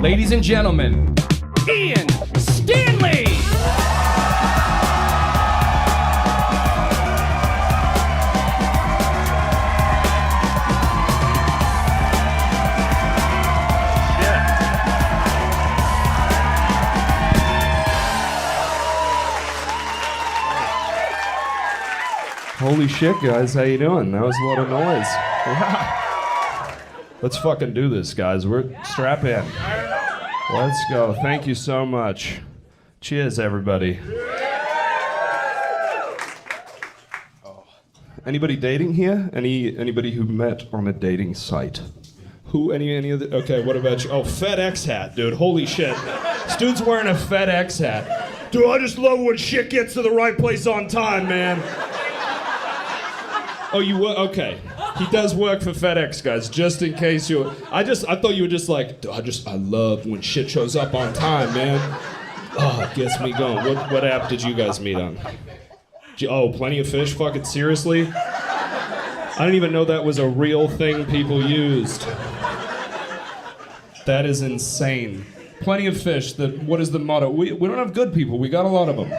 Ladies and gentlemen, Ian Stanley! Holy shit, guys, how you doing? That was a lot of noise. Let's fucking do this, guys. Strap in. Let's go. Thank you so much. Cheers, everybody. Oh. Anybody dating here? Anybody who met on a dating site? Who? Any of the? Okay, what about you? Oh, FedEx hat, dude. Holy shit. This dude's wearing a FedEx hat. Dude, I just love when shit gets to the right place on time, man. Oh, you were? Okay. He does work for FedEx, guys, just in case you... I thought you were just like, I love when shit shows up on time, man. Oh, it gets me going. What app did you guys meet on? Oh, Plenty of Fish? Fucking seriously? I didn't even know that was a real thing people used. That is insane. Plenty of Fish, what is the motto? We don't have good people, we got a lot of them.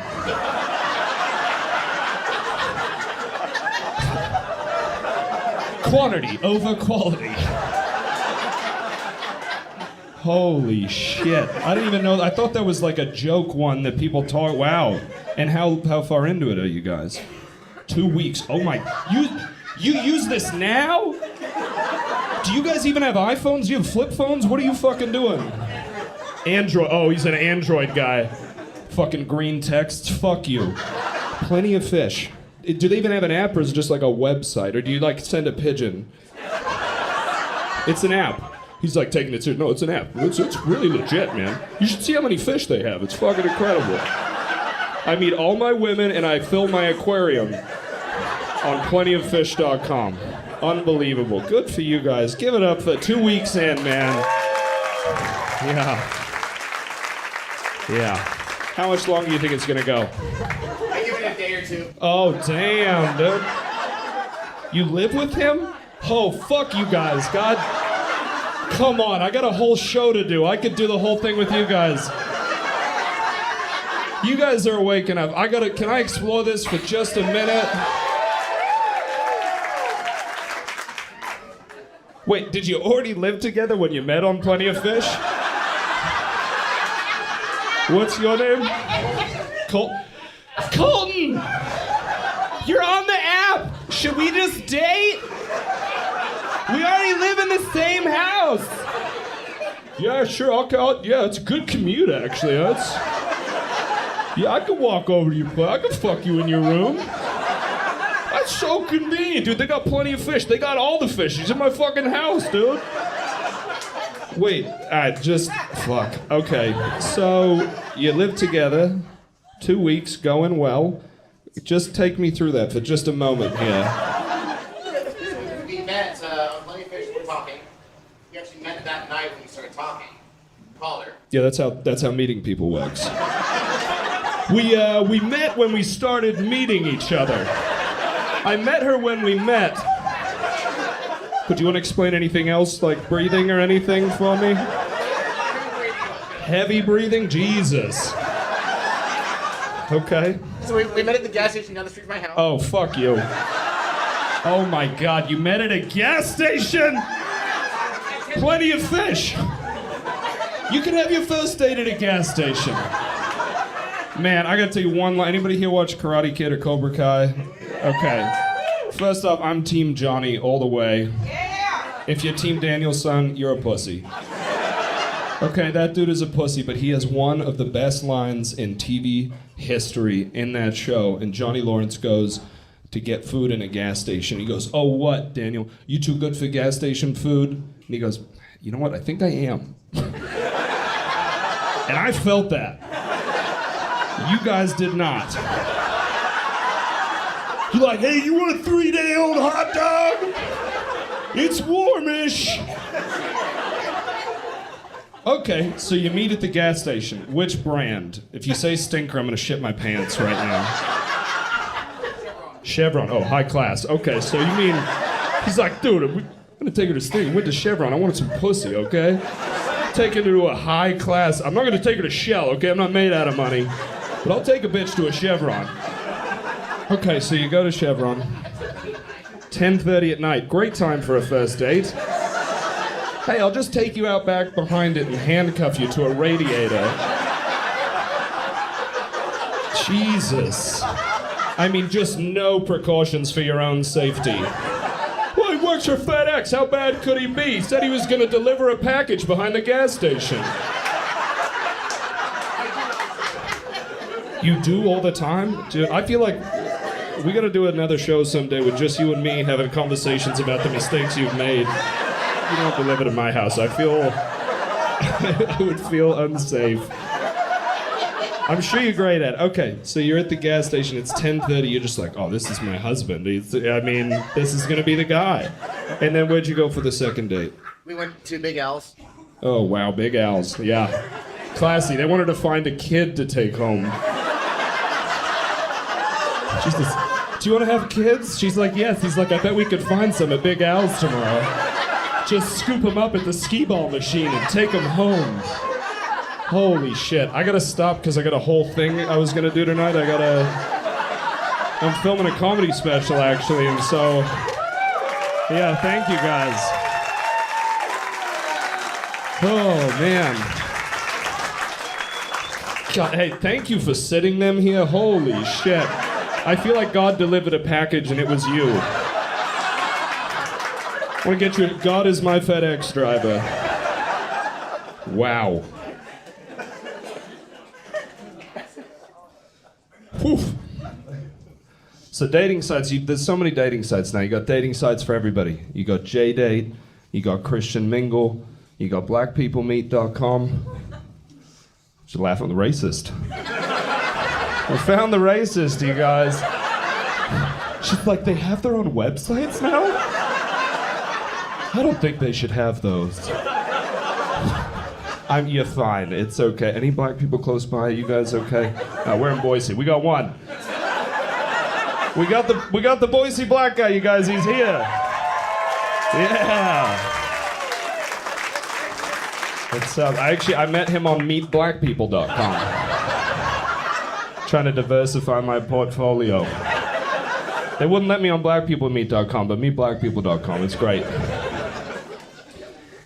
Quantity over quality. Holy shit. I didn't even know. I thought that was like a joke one that people talk. Wow. And how far into it are you guys? 2 weeks. Oh my. You use this now? Do you guys even have iPhones? Do you have flip phones? What are you fucking doing? Android. Oh, he's an Android guy. Fucking green texts. Fuck you. Plenty of Fish. Do they even have an app, or is it just like a website? Or do you like send a pigeon? It's an app. He's like taking it serious. No, it's an app. It's really legit, man. You should see how many fish they have. It's fucking incredible. I meet all my women and I fill my aquarium on plentyoffish.com. Unbelievable. Good for you guys. Give it up for 2 weeks in, man. Yeah. How much longer do you think it's gonna go? A day or two. Oh, damn, dude. You live with him? Oh, fuck you guys. God. Come on, I got a whole show to do. I could do the whole thing with you guys. You guys are waking up. Can I explore this for just a minute? Wait, did you already live together when you met on Plenty of Fish? What's your name? Colton! You're on the app! Should we just date? We already live in the same house! Yeah, sure, yeah, it's a good commute, actually. Yeah, I could walk over to your place. I could fuck you in your room. That's so convenient, dude. They got Plenty of Fish. They got all the fish. He's in my fucking house, dude. Wait, fuck. Okay, so you live together. 2 weeks, going well. Just take me through that for just a moment here. We met on Plenty of Fish, we're talking. We actually met that night when we started talking. Called her. Yeah, that's how meeting people works. We met when we started meeting each other. I met her when we met. But do you want to explain anything else, like breathing or anything for me? Heavy breathing? Jesus. Okay. So we met at the gas station down the street from my house. Oh, fuck you. Oh my God, you met at a gas station? Plenty of Fish. You can have your first date at a gas station. Man, I gotta tell you one line. Anybody here watch Karate Kid or Cobra Kai? Okay. First off, I'm Team Johnny all the way. If you're Team Daniel's son, you're a pussy. Okay, that dude is a pussy, but he has one of the best lines in TV history in that show. And Johnny Lawrence goes to get food in a gas station. He goes, "Oh, what, Daniel? You too good for gas station food?" And he goes, "You know what? I think I am." And I felt that. You guys did not. You're like, "Hey, you want a 3-day-old hot dog? It's warmish." Okay, so you meet at the gas station. Which brand? If you say Stinker, I'm gonna shit my pants right now. Chevron. Oh, high class. Okay, so you mean... He's like, "Dude, I'm gonna take her to Stinker. Went to Chevron. I wanted some pussy, okay?" Take her to a high class. I'm not gonna take her to Shell, okay? I'm not made out of money. But I'll take a bitch to a Chevron. Okay, so you go to Chevron. 10:30 at night. Great time for a first date. Hey, I'll just take you out back behind it and handcuff you to a radiator. Jesus. I mean, just no precautions for your own safety. Well, he works for FedEx. How bad could he be? He said he was going to deliver a package behind the gas station. You do all the time? Dude, I feel like we got to do another show someday with just you and me having conversations about the mistakes you've made. You don't deliver to my house. I would feel unsafe. I'm sure you're great at it. Okay, so you're at the gas station. It's 10:30. You're just like, oh, this is my husband. This is going to be the guy. And then where'd you go for the second date? We went to Big Al's. Oh, wow, Big Al's. Yeah. Classy. They wanted to find a kid to take home. She's just, do you want to have kids? She's like, yes. He's like, I bet we could find some at Big Al's tomorrow. Just scoop them up at the skee-ball machine and take them home. Holy shit. I gotta stop because I got a whole thing I was gonna do tonight. I'm filming a comedy special, actually, and so, yeah, thank you guys. Oh, man. God, hey, thank you for sitting them here. Holy shit. I feel like God delivered a package and it was you. I want to get you. God is my FedEx driver. Wow. Whew. So dating sites, there's so many dating sites now. You got dating sites for everybody. You got JDate, you got Christian Mingle, you got blackpeoplemeet.com. Should laugh at the racist. We found the racist, you guys. She's like, they have their own websites now? I don't think they should have those. You're fine, it's okay. Any black people close by? You guys okay? We're in Boise. We got one. We got the Boise black guy, you guys. He's here. Yeah. What's up? I met him on meetblackpeople.com. Trying to diversify my portfolio. They wouldn't let me on blackpeoplemeet.com, but meetblackpeople.com. It's great.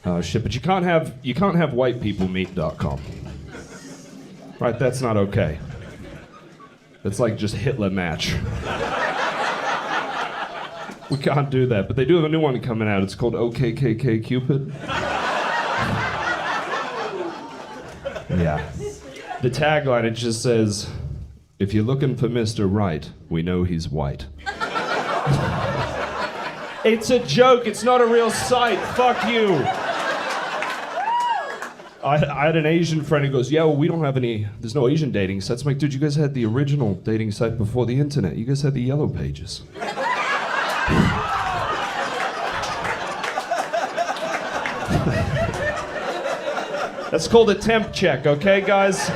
Oh shit, but you can't have whitepeoplemeet.com. Right, that's not okay. It's like just Hitler match. We can't do that, but they do have a new one coming out. It's called OKKK Cupid. Yeah. The tagline, it just says, if you're looking for Mr. Right, we know he's white. It's a joke, it's not a real site, fuck you. I had an Asian friend who goes, yeah, well, we don't have there's no Asian dating sites. I'm like, dude, you guys had the original dating site before the internet. You guys had the yellow pages. That's called a temp check, okay, guys?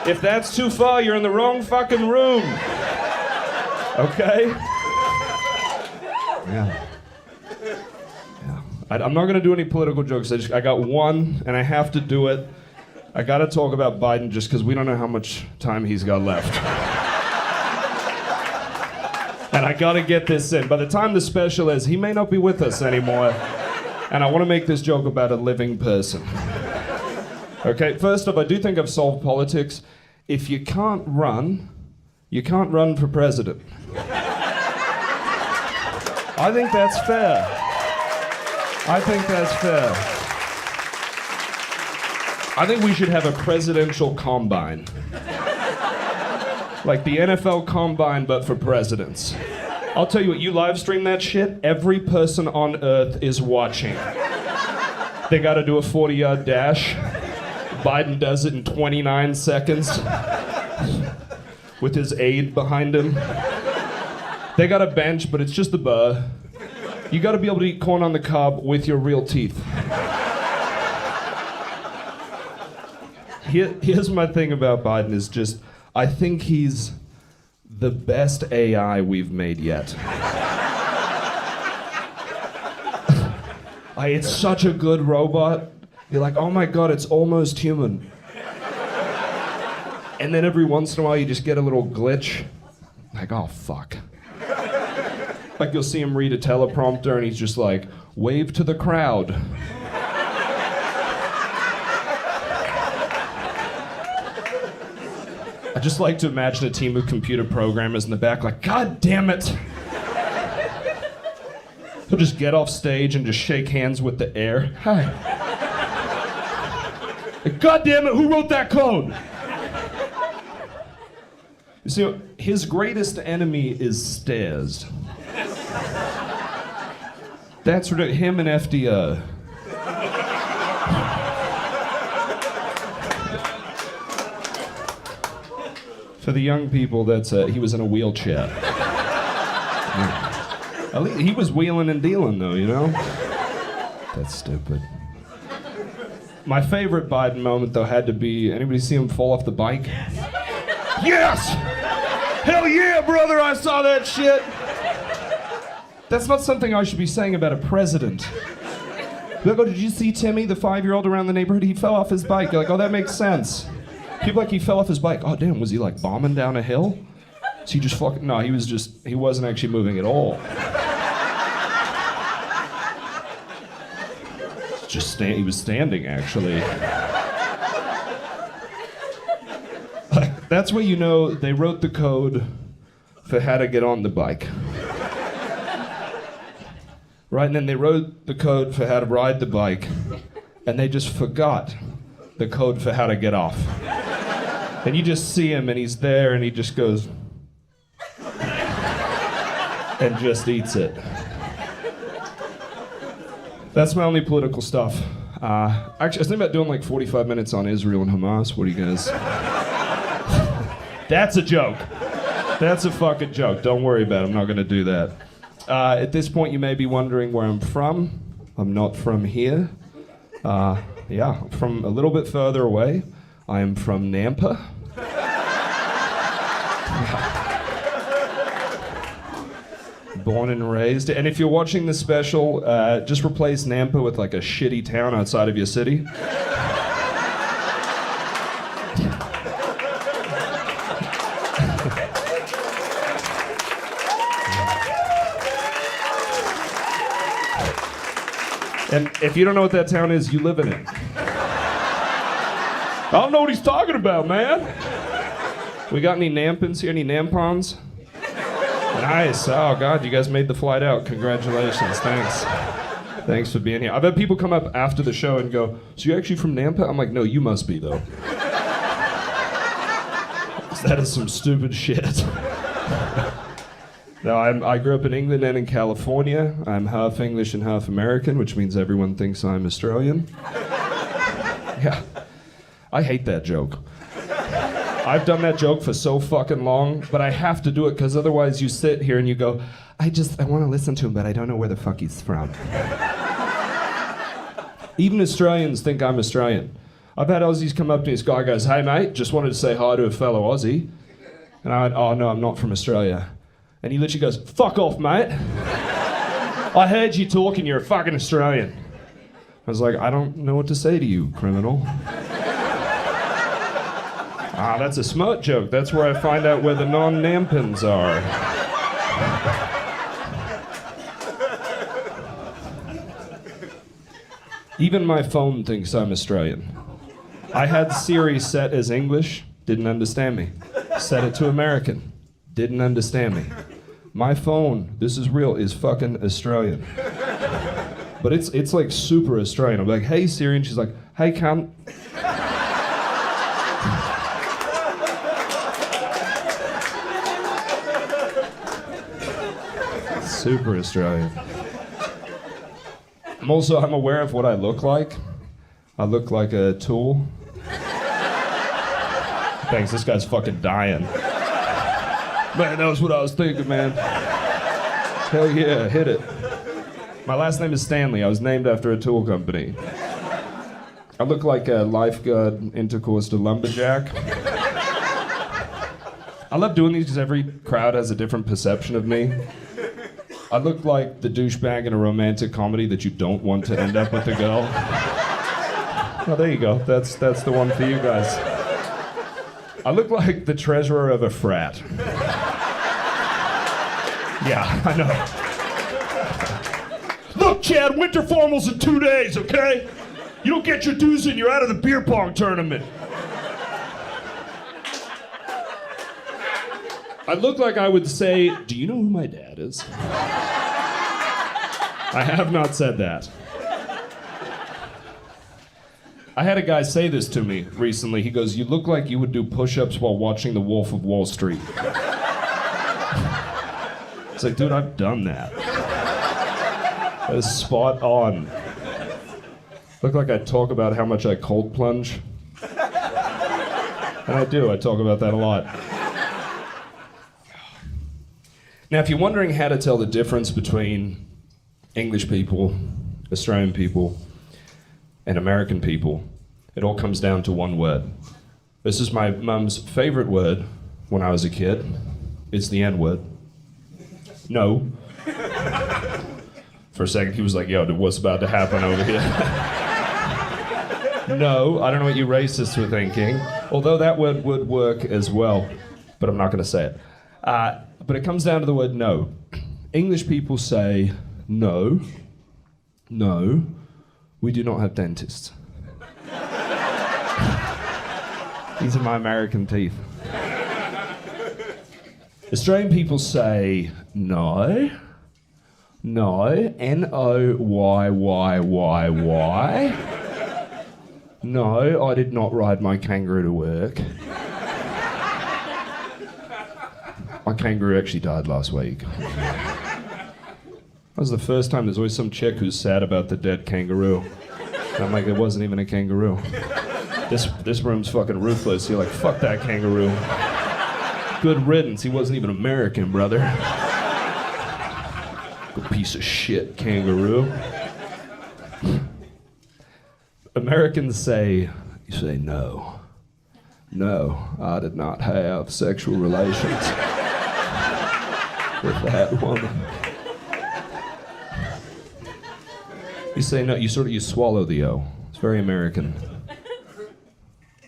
If that's too far, you're in the wrong fucking room. Okay? Yeah. I'm not gonna do any political jokes. I got one, and I have to do it. I gotta talk about Biden just because we don't know how much time he's got left. And I gotta get this in. By the time the special is, he may not be with us anymore. And I wanna make this joke about a living person. Okay, first off, I do think I've solved politics. If you can't run for president. I think that's fair. I think we should have a presidential combine. Like the NFL combine, but for presidents. I'll tell you what, you live stream that shit, every person on earth is watching. They gotta do a 40-yard dash. Biden does it in 29 seconds. With his aide behind him. They got a bench, but it's just a bar. You gotta be able to eat corn on the cob with your real teeth. Here's my thing about Biden is just, I think he's the best AI we've made yet. It's such a good robot. You're like, oh my God, it's almost human. And then every once in a while you just get a little glitch. Like, oh fuck. Like you'll see him read a teleprompter and he's just like, wave to the crowd. I just like to imagine a team of computer programmers in the back like, God damn it. He'll just get off stage and just shake hands with the air. Hi. Like, God damn it, who wrote that code? You see, his greatest enemy is stairs. That's ridiculous. Him and FDR. For the young people, that's he was in a wheelchair. At least he was wheeling and dealing, though, you know? That's stupid. My favorite Biden moment, though, had to be, anybody see him fall off the bike? Yes! Hell yeah, brother, I saw that shit! That's not something I should be saying about a president. Like, oh, did you see Timmy, the 5-year-old around the neighborhood? He fell off his bike. You're like, oh, that makes sense. People like, he fell off his bike. Oh, damn, was he like bombing down a hill? So he just fucking, no, he wasn't actually moving at all. He was standing, actually. Like, that's where you know they wrote the code for how to get on the bike. Right, and then they wrote the code for how to ride the bike, and they just forgot the code for how to get off. And you just see him, and he's there, and he just goes, and just eats it. That's my only political stuff. Actually, I was thinking about doing like 45 minutes on Israel and Hamas. What do you guys? That's a joke. That's a fucking joke. Don't worry about it. I'm not going to do that. At this point, you may be wondering where I'm from. I'm not from here. Yeah, I'm from a little bit further away. I am from Nampa. Born and raised. And if you're watching this special, just replace Nampa with like a shitty town outside of your city. And if you don't know what that town is, you live in it. I don't know what he's talking about, man. We got any Nampins here? Any Nampons? Nice. Oh, God, you guys made the flight out. Congratulations. Thanks. Thanks for being here. I've had people come up after the show and go, so you're actually from Nampa? I'm like, no, you must be, though. That is some stupid shit. No, I grew up in England and in California. I'm half English and half American, which means everyone thinks I'm Australian. Yeah. I hate that joke. I've done that joke for so fucking long, but I have to do it because otherwise you sit here and you go, I want to listen to him, but I don't know where the fuck he's from. Even Australians think I'm Australian. I've had Aussies come up to me, this guy goes, hey mate, just wanted to say hi to a fellow Aussie. And I went, oh no, I'm not from Australia. And he literally goes, fuck off mate. I heard you talking, you're a fucking Australian. I was like, I don't know what to say to you, criminal. Ah, that's a smart joke. That's where I find out where the non-nampins are. Even my phone thinks I'm Australian. I had Siri set as English, didn't understand me. Set it to American, didn't understand me. My phone, this is real, is fucking Australian. But it's like super Australian. I'm like, hey Siri, and she's like, hey cunt. Super Australian. I'm aware of what I look like. I look like a tool. Thanks, this guy's fucking dying. Man, that was what I was thinking, man. Hell yeah, hit it. My last name is Stanley. I was named after a tool company. I look like a lifeguard intercourse to lumberjack. I love doing these because every crowd has a different perception of me. I look like the douchebag in a romantic comedy that you don't want to end up with a girl. Oh, there you go. That's the one for you guys. I look like the treasurer of a frat. Yeah, I know. Look, Chad, winter formals in 2 days, okay? You don't get your dues in, you're out of the beer pong tournament. I look like I would say, do you know who my dad is? I have not said that. I had a guy say this to me recently. He goes, you look like you would do push-ups while watching The Wolf of Wall Street. It's like, dude, I've done that. That is spot on. Look like I talk about how much I cold plunge. And I do, I talk about that a lot. Now, if you're wondering how to tell the difference between English people, Australian people, and American people, it all comes down to one word. This is my mum's favorite word when I was a kid. It's the N-word. No. For a second, he was like, yo, what's about to happen over here? No, I don't know what you racists were thinking. Although that word would work as well, but I'm not going to say it. But it comes down to the word no. English people say, no, we do not have dentists. These are my American teeth. Australian people say, no, N-O-Y-Y-Y-Y. No, I did not ride my kangaroo to work. My kangaroo actually died last week. That was the first time. There's always some chick who's sad about the dead kangaroo. And I'm like, it wasn't even a kangaroo. This room's fucking ruthless. You're like, fuck that kangaroo. Good riddance. He wasn't even American, brother. Good piece of shit kangaroo. Americans say, you say no. No, I did not have sexual relations with that woman. You say no, you swallow the O. It's very American.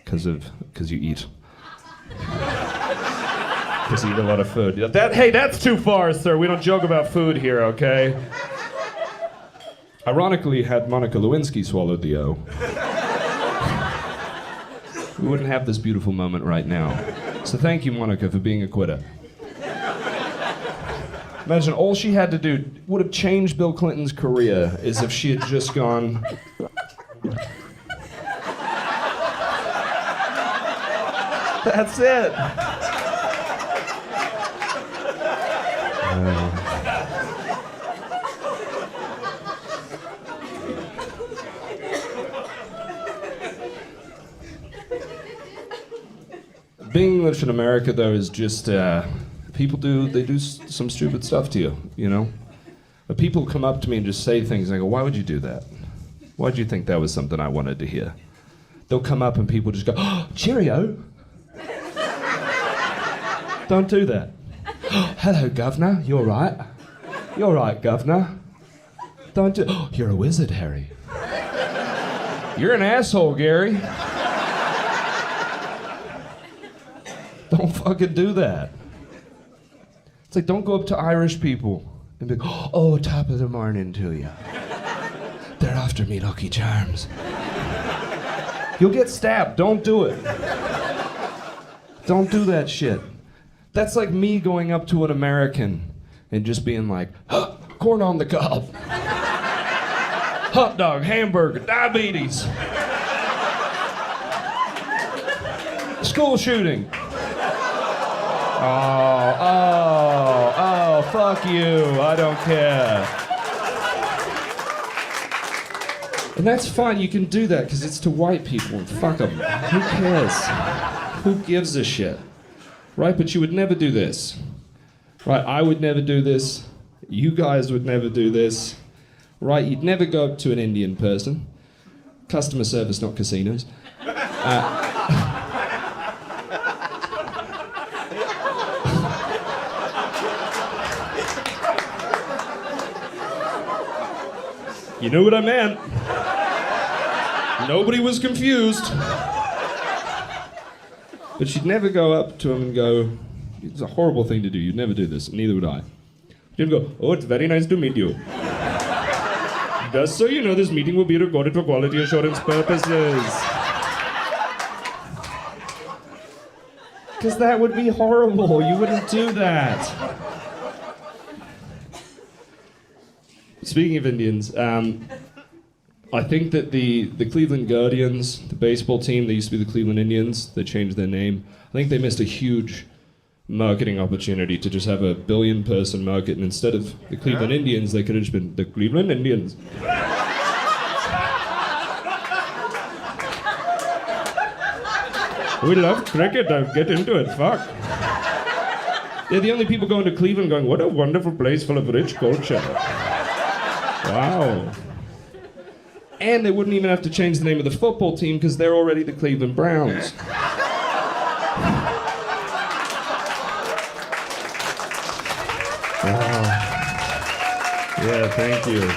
Because you eat. Because you eat a lot of food. Hey, that's too far, sir. We don't joke about food here, okay? Ironically, had Monica Lewinsky swallowed the O, we wouldn't have this beautiful moment right now. So thank you, Monica, for being a quitter. Imagine all she had to do would have changed Bill Clinton's career is if she had just gone. That's it. Being English in America, though, is just people do some stupid stuff to you, you know. But people come up to me and just say things, and I go, "Why would you do that? Why did you think that was something I wanted to hear?" They'll come up and people just go, "Oh, cheerio." Don't do that. "Hello, governor. You all right? You all right, governor?" Don't do. "Oh, you're a wizard, Harry." "You're an asshole, Gary." Don't fucking do that. It's like, don't go up to Irish people and be like, "Oh, top of the morning to you. They're after me Lucky Charms." You'll get stabbed. Don't do it. Don't do that shit. That's like me going up to an American and just being like, "Corn on the cob. Hot dog, hamburger, diabetes. School shooting. Oh, fuck you. I don't care." And that's fine, you can do that because it's to white people and fuck them. Who cares? Who gives a shit? Right, but you would never do this. Right, I would never do this. You guys would never do this. Right, you'd never go up to an Indian person. Customer service, not casinos. You know what I meant. Nobody was confused. But she'd never go up to him and go, it's a horrible thing to do. You'd never do this, and neither would I. She'd go, oh, it's very nice to meet you. Just so you know, this meeting will be recorded for quality assurance purposes. Because that would be horrible. You wouldn't do that. Speaking of Indians, I think that the Cleveland Guardians, the baseball team, they used to be the Cleveland Indians, they changed their name. I think they missed a huge marketing opportunity to just have a billion-person market, and instead of the Cleveland Indians, they could have just been the Cleveland Indians. We love cricket, I'll get into it, fuck. They're the only people going to Cleveland going, what a wonderful place full of rich culture. Wow. And they wouldn't even have to change the name of the football team because they're already the Cleveland Browns. Wow. Yeah, thank you.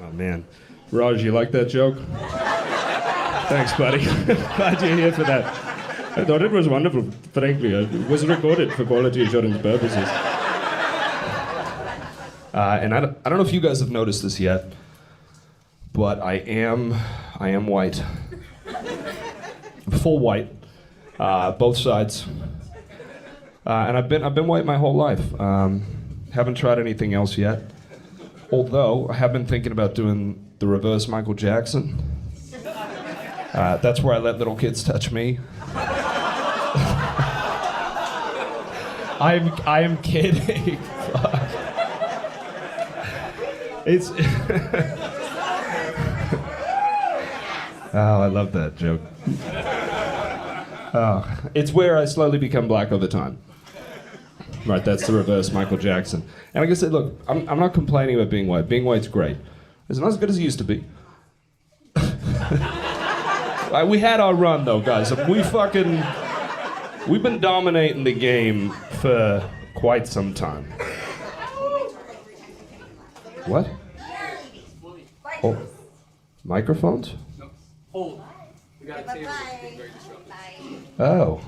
Oh, man. Raj, you like that joke? Thanks, buddy. Glad you're here for that. I thought it was wonderful, frankly. It was recorded for quality assurance purposes. And I don't know if you guys have noticed this yet, but I am white. Full white, both sides. And I've been white my whole life. Haven't tried anything else yet. Although I have been thinking about doing the reverse Michael Jackson. That's where I let little kids touch me. I am kidding. It's oh, I love that joke. It's where I slowly become black over time. Right, that's the reverse Michael Jackson. And like I said, look, I'm not complaining about being white. Being white's great. It's not as good as it used to be. We had our run though, guys. We've been dominating the game for quite some time. What? Oh, microphones? No, hold. We got a table that's being very disruptive. Oh.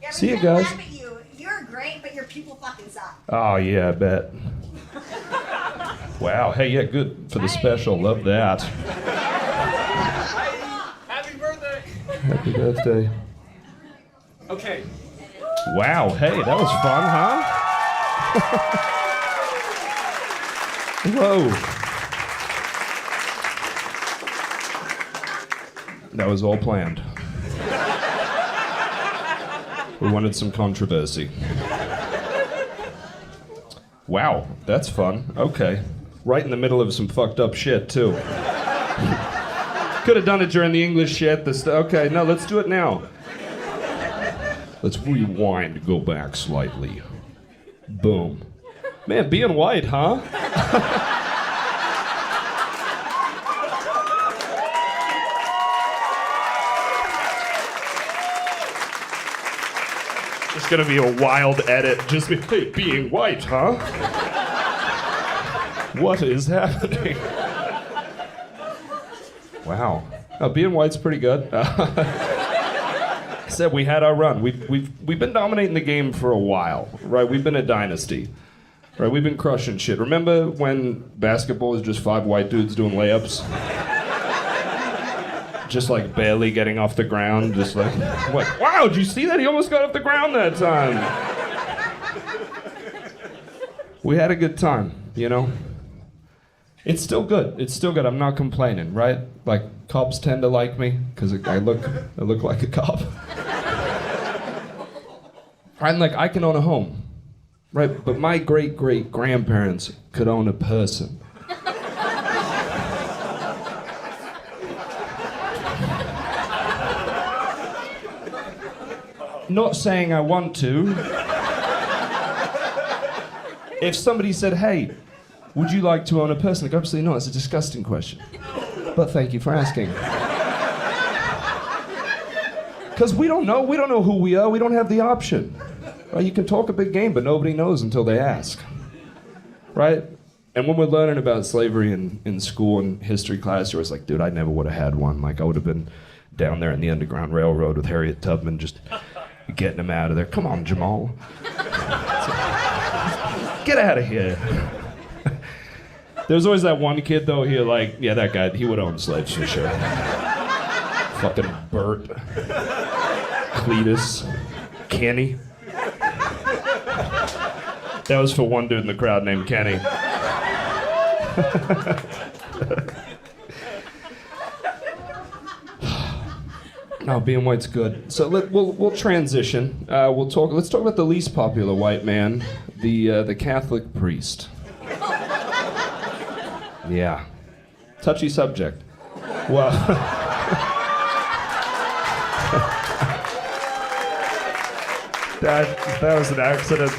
Yeah, See you you guys. laugh at you. You're great, but your people fucking suck. Oh yeah, I bet. Wow. Hey, yeah, good for the special. Love that. Happy birthday! Happy birthday. Okay. Wow. Hey, that was fun, huh? Whoa. That was all planned. We wanted some controversy. Wow, that's fun. Okay. Right in the middle of some fucked up shit, too. Could have done it during the English shit. Okay, no, let's do it now. Let's rewind, go back slightly. Boom. Man, being white, huh? It's gonna be a wild edit. Just be, hey, being white, huh? What is happening? Wow. Oh, being white's pretty good. Said we had our run. We've been dominating the game for a while, right? We've been a dynasty, right? We've been crushing shit. Remember when basketball was just 5 white dudes doing layups? Just like barely getting off the ground, just like, what? Wow, did you see that? He almost got off the ground that time. We had a good time, you know? It's still good. It's still good. I'm not complaining, right? Like, cops tend to like me because I look like a cop. And like, I can own a home, right? But my great-great-grandparents could own a person. Not saying I want to. If somebody said, hey, would you like to own a person? Like, absolutely not. It's a disgusting question. But thank you for asking. Because we don't know. We don't know who we are. We don't have the option. Right? You can talk a big game, but nobody knows until they ask. Right? And when we're learning about slavery in school and history class, you're always like, dude, I never would have had one. Like, I would have been down there in the Underground Railroad with Harriet Tubman just getting him out of there. Come on, Jamal. Get out of here. There's always that one kid, though, here, like, yeah, that guy, he would own slaves for sure. Fucking Bert. Cletus. Kenny. That was for one dude in the crowd named Kenny. No, being white's good. So we'll transition. Let's talk about the least popular white man, the Catholic priest. Yeah, touchy subject. Well, that was an accident.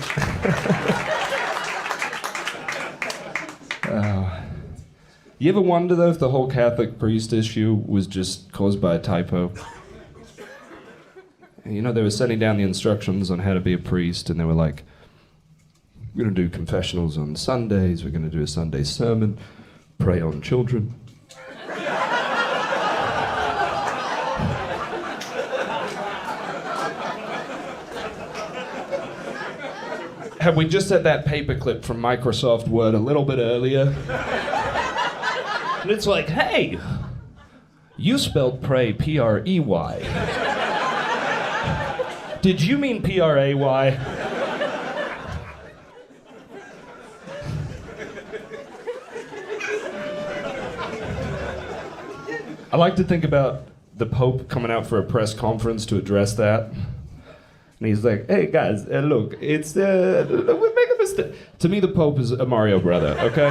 You ever wonder though if the whole Catholic priest issue was just caused by a typo? You know, they were setting down the instructions on how to be a priest, and they were like, we're going to do confessionals on Sundays, we're going to do a Sunday sermon, pray on children. Had we just had that paperclip from Microsoft Word a little bit earlier, and it's like, hey, you spelled pray P-R-E-Y. Did you mean P-R-A-Y? I like to think about the Pope coming out for a press conference to address that. And he's like, hey guys, look, we make a mistake. To me, the Pope is a Mario brother, okay?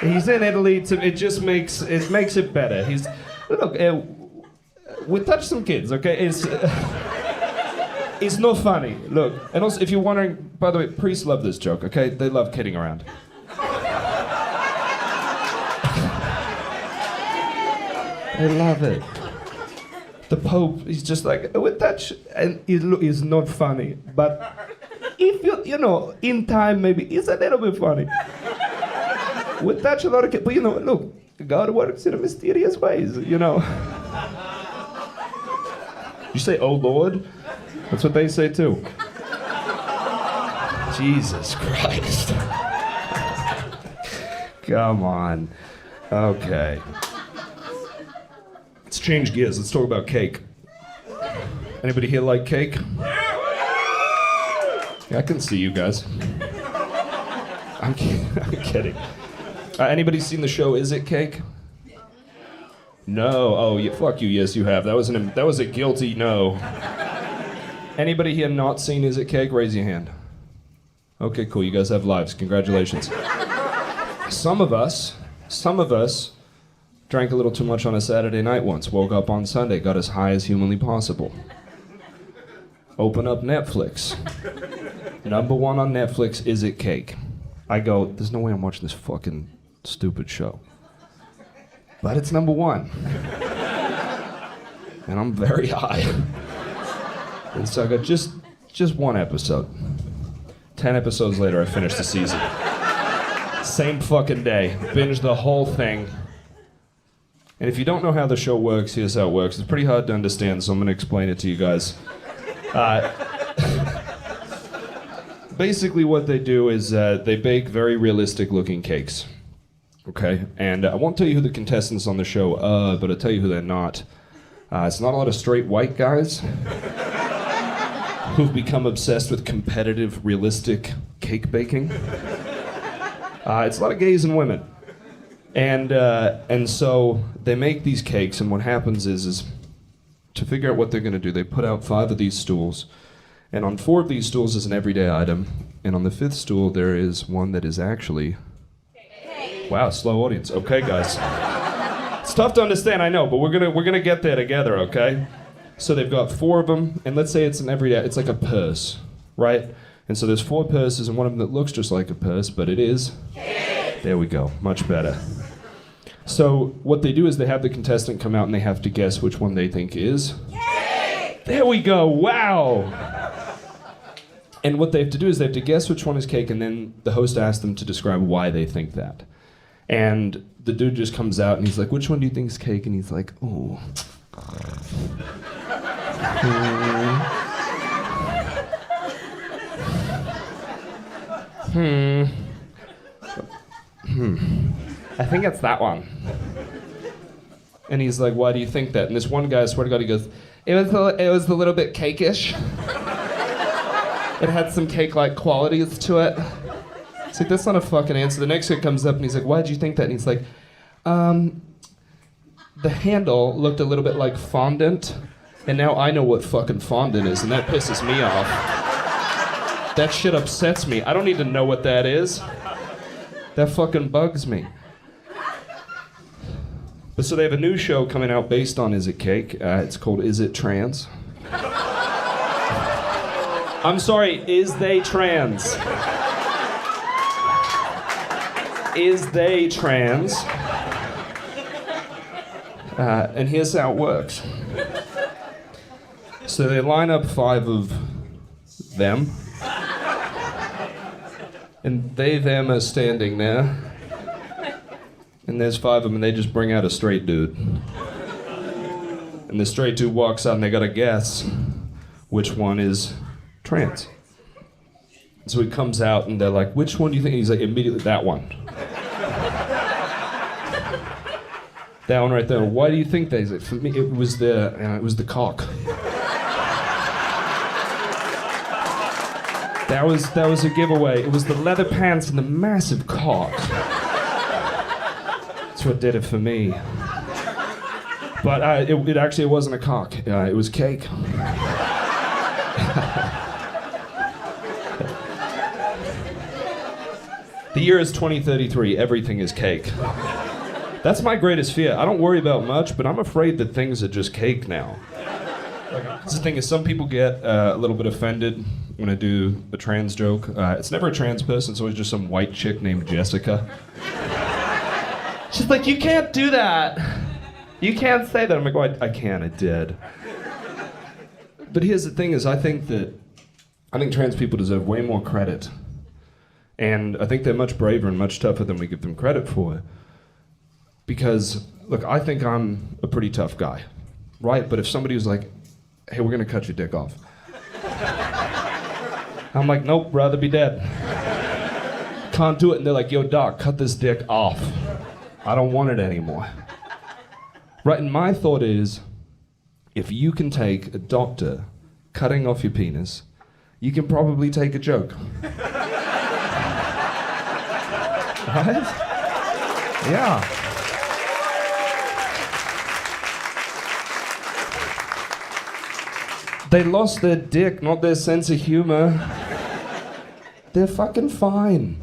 He's in Italy, it makes it better. Look, we touched some kids, okay? It's not funny. Look, and also, if you're wondering, by the way, priests love this joke, okay? They love kidding around. They love it. The Pope, he's just like, we touch, and it's not funny, but if you know, in time maybe it's a little bit funny. We touch a lot of kids, but you know, look, God works in mysterious ways, you know. You say, oh Lord? That's what they say too. Jesus Christ. Come on. Okay. Let's change gears. Let's talk about cake. Anybody here like cake? Yeah, I can see you guys. I'm kidding. Anybody seen the show Is It Cake? No. Oh, yeah, fuck you. Yes, you have. That was a guilty no. Anybody here not seen Is It Cake? Raise your hand. Okay, cool. You guys have lives. Congratulations. Some of us drank a little too much on a Saturday night once. Woke up on Sunday, got as high as humanly possible. Open up Netflix. Number one on Netflix, Is It Cake? I go, there's no way I'm watching this fucking stupid show. But it's number one. And I'm very high. And so I got just one episode. 10 episodes later, I finished the season. Same fucking day. Binged the whole thing. And if you don't know how the show works, here's how it works. It's pretty hard to understand, so I'm going to explain it to you guys. Basically what they do is they bake very realistic-looking cakes. Okay? And I won't tell you who the contestants on the show are, but I'll tell you who they're not. It's not a lot of straight white guys who've become obsessed with competitive, realistic cake baking. It's a lot of gays and women. And so they make these cakes, and what happens is to figure out what they're going to do, they put out 5 of these stools, and on 4 of these stools is an everyday item, and on the 5th stool there is one that is actually... Wow, slow audience. Okay, guys. It's tough to understand, I know, but we're gonna get there together, okay? So they've got 4 of them, and let's say it's an everyday, it's like a purse, right? And so there's 4 purses, and one of them that looks just like a purse, but it is... There we go, much better. So what they do is they have the contestant come out and they have to guess which one they think is. There we go, wow! And what they have to do is they have to guess which one is cake, and then the host asks them to describe why they think that. And the dude just comes out and he's like, which one do you think is cake? And he's like, oh. I think it's that one. And he's like, why do you think that? And this one guy, I swear to God, he goes, it was a little bit cake-ish. It had some cake-like qualities to it. It's like, that's not a fucking answer. The next guy comes up and he's like, why did you think that? And he's like, the handle looked a little bit like fondant, and now I know what fucking fondant is, and that pisses me off. That shit upsets me. I don't need to know what that is. That fucking bugs me. But so they have a new show coming out based on Is It Cake? It's called Is It Trans? I'm sorry, is they trans? Is they trans? And here's how it works. So they line up 5 of them. And they, them are standing there. And there's 5 of them, and they just bring out a straight dude. And the straight dude walks out, and they gotta guess which one is trans. So he comes out, and they're like, which one do you think? And he's like, immediately, that one. That one right there. Why do you think that? He's like, for me, it was the cock. That was a giveaway. It was the leather pants and the massive cock. That's what did it for me. But it actually wasn't a cock. It was cake. The year is 2033. Everything is cake. That's my greatest fear. I don't worry about much, but I'm afraid that things are just cake now. The thing is, some people get a little bit offended when I do a trans joke. It's never a trans person, it's always just some white chick named Jessica. She's like, you can't do that. You can't say that. I'm like, well, I can, I did. But here's the thing is, I think trans people deserve way more credit. And I think they're much braver and much tougher than we give them credit for. Because, look, I think I'm a pretty tough guy, right? But if somebody was like, hey, we're gonna cut your dick off. I'm like, nope, rather be dead. Can't do it. And they're like, yo, doc, cut this dick off. I don't want it anymore. Right, and my thought is, if you can take a doctor cutting off your penis, you can probably take a joke. Right? Yeah. They lost their dick, not their sense of humor. They're fucking fine.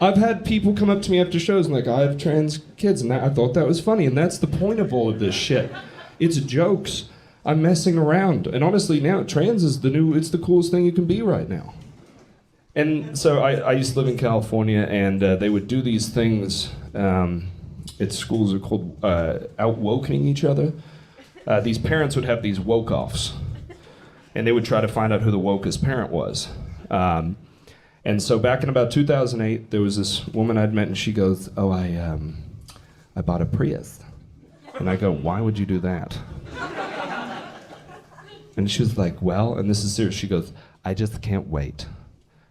I've had people come up to me after shows and like, I have trans kids, and I thought that was funny, and that's the point of all of this shit. It's jokes. I'm messing around. And honestly, now, trans is it's the coolest thing you can be right now. And so I used to live in California, and they would do these things at schools are called out-wokening each other. These parents would have these woke-offs, and they would try to find out who the wokest parent was. And so back in about 2008, there was this woman I'd met, and she goes, oh, I bought a Prius. And I go, why would you do that? And she was like, well, and this is serious, she goes, I just can't wait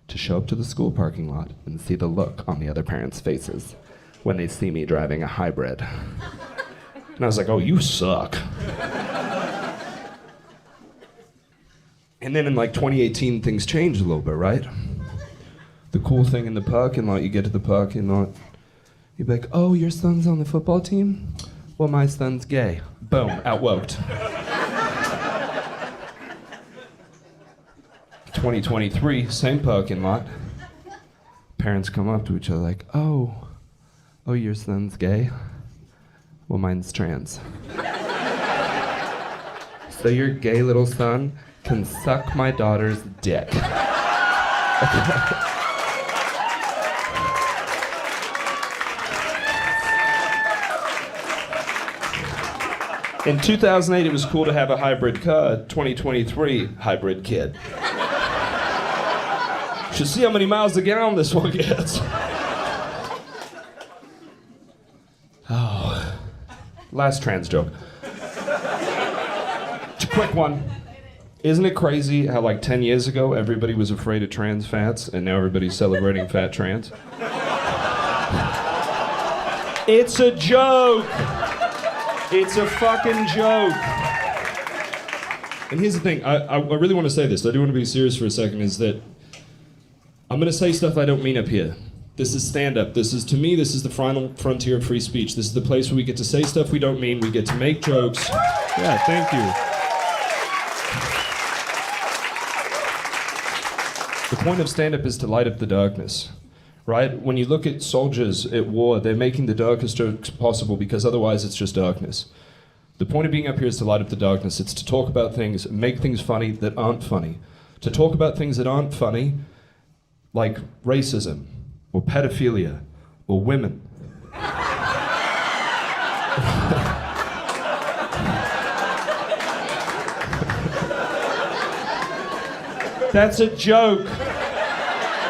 to show up to the school parking lot and see the look on the other parents' faces when they see me driving a hybrid. And I was like, oh, you suck. And then in like 2018, things changed a little bit, right? The cool thing in the parking lot, you get to the parking lot, you'd be like, oh, your son's on the football team? Well, my son's gay. Boom, outwoked. 2023, same parking lot. Parents come up to each other like, oh, your son's gay? Well, mine's trans. So your gay little son can suck my daughter's dick. In 2008, it was cool to have a hybrid car. 2023, hybrid kid. Should see how many miles a gallon this one gets. Oh. Last trans joke. It's a quick one. Isn't it crazy how like 10 years ago everybody was afraid of trans fats and now everybody's celebrating fat trans? It's a joke. It's a fucking joke. And here's the thing, I really want to say this, I do want to be serious for a second, is that I'm going to say stuff I don't mean up here. This is stand-up. This is, to me, this is the final frontier of free speech. This is the place where we get to say stuff we don't mean, we get to make jokes. Yeah, thank you. The point of stand-up is to light up the darkness, right? When you look at soldiers at war, they're making the darkest jokes possible because otherwise it's just darkness. The point of being up here is to light up the darkness. It's to talk about things, make things funny that aren't funny. To talk about things that aren't funny, like racism, or pedophilia, or women. That's a joke.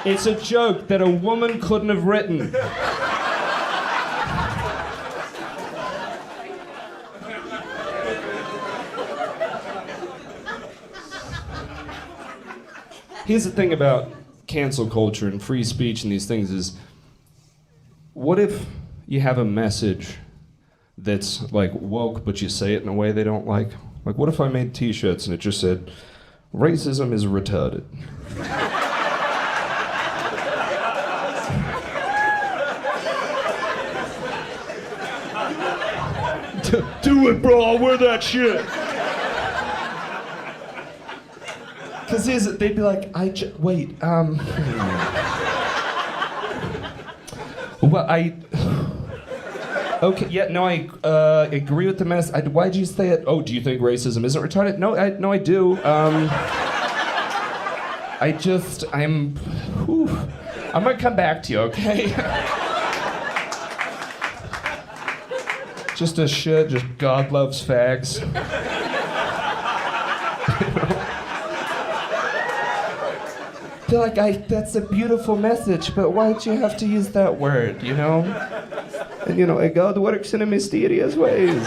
It's a joke that a woman couldn't have written. Here's the thing about cancel culture and free speech and these things is, what if you have a message that's like woke but you say it in a way they don't like? Like, what if I made t-shirts and it just said, racism is retarded? Do it, bro, I'll wear that shit. Because they'd be like, wait, well, okay, yeah, no, I agree with the mess. Why'd you say it? Oh, do you think racism isn't retarded? No, I do. I'm gonna come back to you, okay? Just a shit, just God loves fags. They're like, that's a beautiful message, but why'd you have to use that word, you know? And you know, God works in a mysterious ways.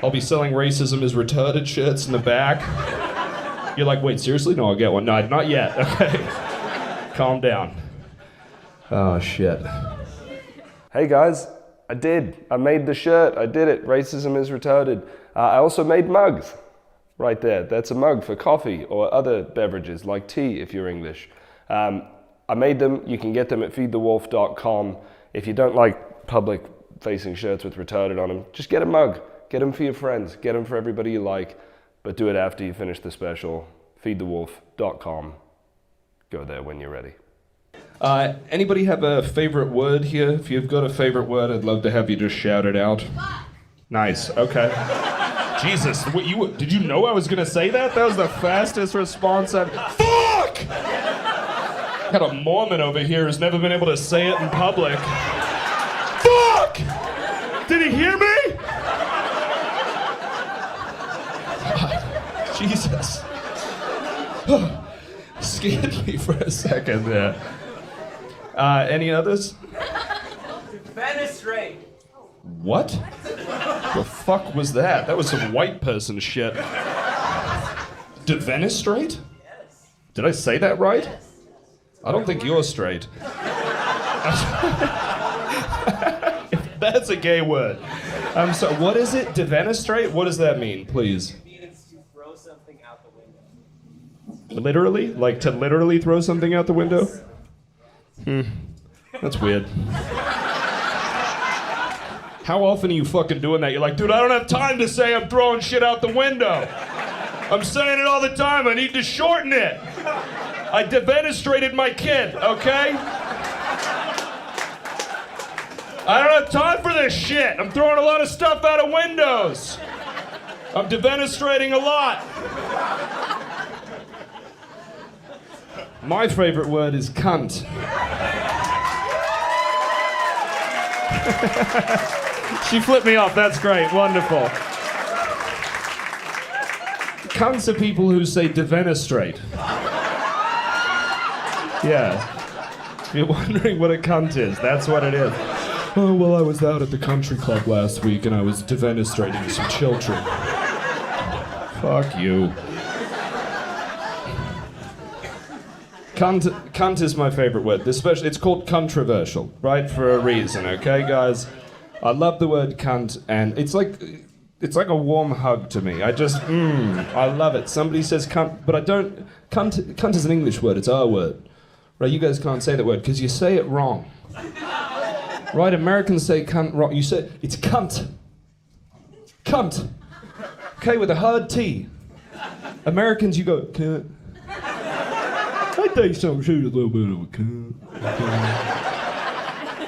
I'll be selling racism is retarded shirts in the back. You're like, wait, seriously? No, I'll get one. No, not yet, okay? Calm down. Oh, shit. Hey guys, I made the shirt, I did it. Racism is retarded. I also made mugs. Right there, that's a mug for coffee or other beverages like tea if you're English. I made them, you can get them at feedthewolf.com. If you don't like public-facing shirts with retarded on them, just get a mug. Get them for your friends, get them for everybody you like, but do it after you finish the special. Feedthewolf.com. Go there when you're ready. Anybody have a favorite word here? If you've got a favorite word, I'd love to have you just shout it out. Nice, okay. Jesus, did you know I was gonna say that? That was the fastest response I've... Fuck! Got a Mormon over here who's never been able to say it in public. Fuck! Did he hear me? God, Jesus. Scared me for a second there. Any others? Fenestrate. What? The fuck was that? That was some white person shit. Defenestrate? Yes. Did I say that right? Yes. I don't think you're straight. That's a gay word. So what is it? Defenestrate? What does that mean, please? It means to throw something out the window. Literally? Like to literally throw something out the window? That's weird. How often are you fucking doing that? You're like, dude, I don't have time to say I'm throwing shit out the window. I'm saying it all the time. I need to shorten it. I defenestrated my kid, okay? I don't have time for this shit. I'm throwing a lot of stuff out of windows. I'm defenestrating a lot. My favorite word is cunt. She flipped me off. That's great. Wonderful. Cunts are people who say defenestrate. Yeah. If you're wondering what a cunt is, that's what it is. Oh, well, I was out at the country club last week and I was defenestrating some children. Fuck you. Cunt is my favorite word. Especially, it's called controversial, right? For a reason, okay, guys? I love the word cunt, and it's like a warm hug to me. I love it. Somebody says cunt, but I don't. Cunt is an English word. It's our word, right? You guys can't say that word because you say it wrong, right? Americans say cunt wrong. You say it's cunt, cunt, okay, with a hard T. Americans, you go cunt. I think so. She was a little bit of a cunt.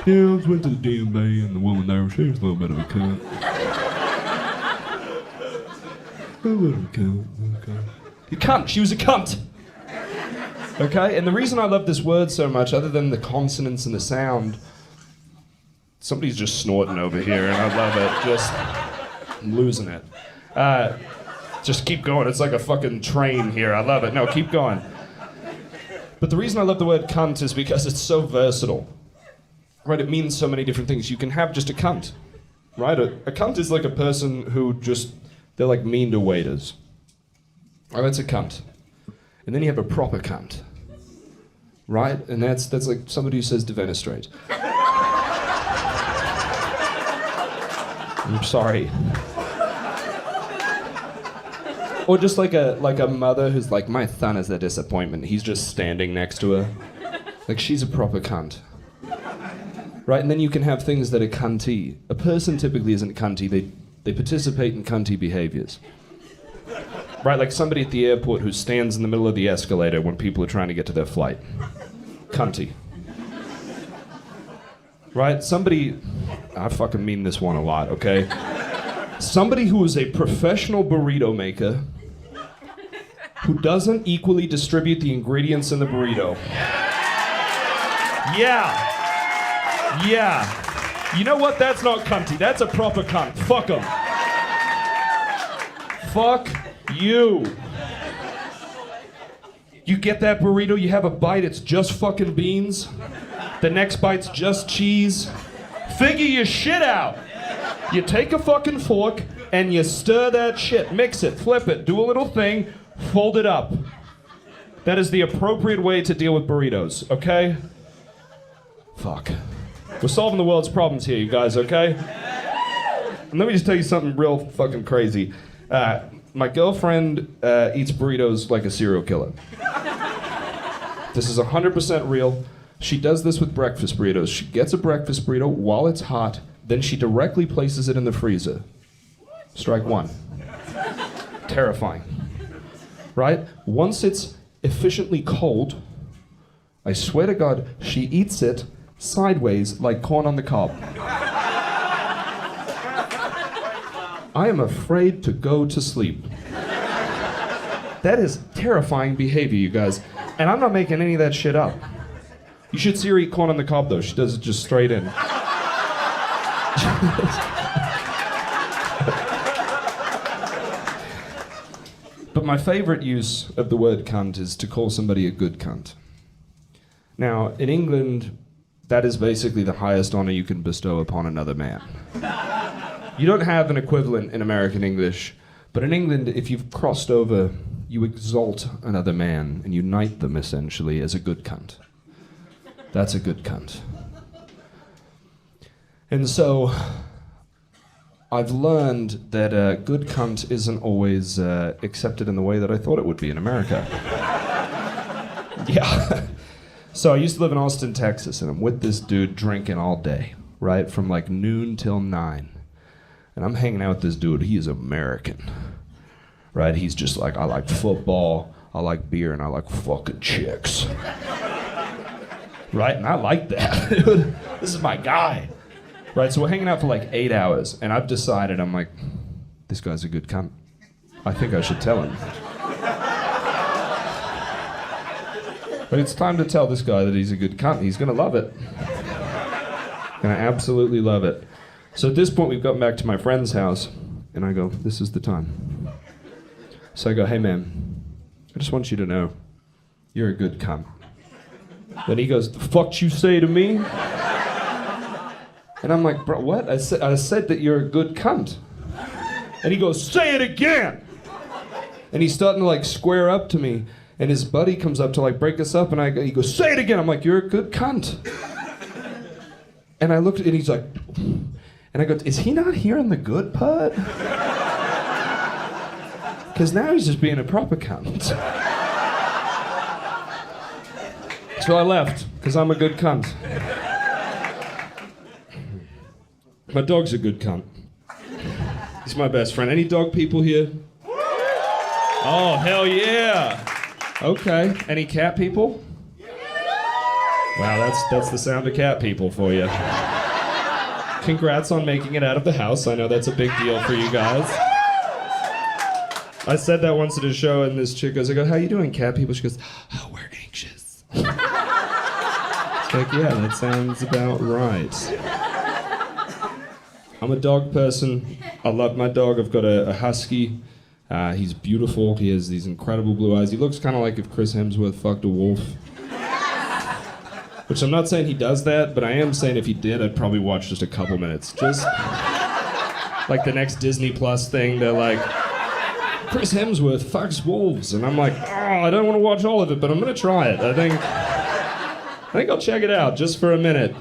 Yeah, I went to the DMV and the woman there, she was a little bit of a cunt. A little bit of a cunt. Okay. You cunt. She was a cunt. Okay? And the reason I love this word so much, other than the consonants and the sound, somebody's just snorting over here and I love it. I'm losing it. Just keep going. It's like a fucking train here. I love it. No, keep going. But the reason I love the word cunt is because it's so versatile. Right? It means so many different things. You can have just a cunt. Right? A cunt is like a person who they're like mean to waiters. Oh, that's a cunt. And then you have a proper cunt. Right? And that's like somebody who says defenestrate. I'm sorry. Or just like a mother who's like, my son is a disappointment. He's just standing next to her. Like, she's a proper cunt. Right? And then you can have things that are cunty. A person typically isn't cunty. They participate in cunty behaviors. Right? Like somebody at the airport who stands in the middle of the escalator when people are trying to get to their flight. Cunty. Right? Somebody... I fucking mean this one a lot, okay? Somebody who is a professional burrito maker who doesn't equally distribute the ingredients in the burrito. Yeah. You know what? That's not cunty. That's a proper cunt. Fuck them. Fuck you. You get that burrito, you have a bite, it's just fucking beans. The next bite's just cheese. Figure your shit out. You take a fucking fork and you stir that shit. Mix it, flip it, do a little thing, fold it up. That is the appropriate way to deal with burritos, okay? Fuck. We're solving the world's problems here, you guys, okay? And let me just tell you something real fucking crazy. My girlfriend eats burritos like a serial killer. This is 100% real. She does this with breakfast burritos. She gets a breakfast burrito while it's hot, then she directly places it in the freezer. Strike one. Terrifying. Right? Once it's efficiently cold, I swear to God, she eats it sideways like corn on the cob. I am afraid to go to sleep. That is terrifying behavior, you guys. And I'm not making any of that shit up. You should see her eat corn on the cob, though. She does it just straight in. But my favorite use of the word cunt is to call somebody a good cunt. Now, in England, that is basically the highest honor you can bestow upon another man. You don't have an equivalent in American English, but in England, if you've crossed over, you exalt another man and unite them, essentially, as a good cunt. That's a good cunt. And so, I've learned that a good cunt isn't always accepted in the way that I thought it would be in America. Yeah. So I used to live in Austin, Texas, and I'm with this dude drinking all day, right? From like noon till 9. And I'm hanging out with this dude. He is American, right? He's just like, I like football, I like beer, and I like fucking chicks. Right? And I like that. This is my guy. Right? So we're hanging out for like 8 hours, and I've decided, I'm like, this guy's a good cunt. I think I should tell him. But it's time to tell this guy that he's a good cunt. He's gonna love it. Gonna absolutely love it. So at this point, we've gotten back to my friend's house, and I go, this is the time. So I go, hey man, I just want you to know, you're a good cunt. Then he goes, the fuck you say to me? And I'm like, bro, what? I said that you're a good cunt. And he goes, say it again! And he's starting to like square up to me. And his buddy comes up to like break us up, and he goes, say it again! I'm like, you're a good cunt. And I looked, and he's like, and I go, is he not hearing the good part? Because now he's just being a proper cunt. So I left, because I'm a good cunt. My dog's a good cunt. He's my best friend. Any dog people here? Oh, hell yeah! Okay. Any cat people? Wow, that's the sound of cat people for you. Congrats on making it out of the house. I know that's a big deal for you guys. I said that once at a show, and this chick goes, I go, how you doing, cat people? She goes, oh, we're anxious. It's like, yeah, that sounds about right. I'm a dog person. I love my dog. I've got a husky. He's beautiful. He has these incredible blue eyes. He looks kind of like if Chris Hemsworth fucked a wolf. Which I'm not saying he does that, but I am saying if he did, I'd probably watch just a couple minutes. Just like the next Disney Plus thing, they're like, Chris Hemsworth fucks wolves. And I'm like, oh, I don't want to watch all of it, but I'm going to try it. I think I'll check it out just for a minute.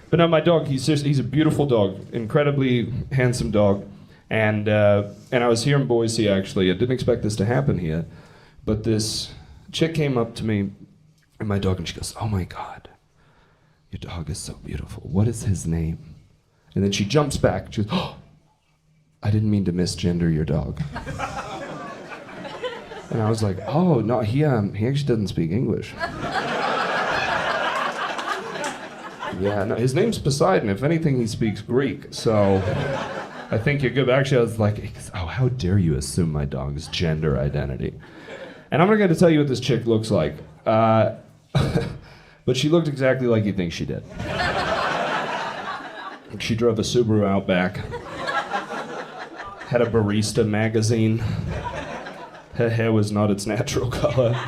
But no, my dog, he's a beautiful dog, incredibly handsome dog. And I was here in Boise, actually. I didn't expect this to happen here. But this chick came up to me, and my dog, and she goes, oh my God, your dog is so beautiful. What is his name? And then she jumps back. She goes, oh, I didn't mean to misgender your dog. And I was like, oh, no, he actually doesn't speak English. Yeah, no, his name's Poseidon. If anything, he speaks Greek. So I think you're good. Actually, I was like, oh, how dare you assume my dog's gender identity? And I'm not going to tell you what this chick looks like. But she looked exactly like you think she did. She drove a Subaru Outback. Had a barista magazine. Her hair was not its natural color.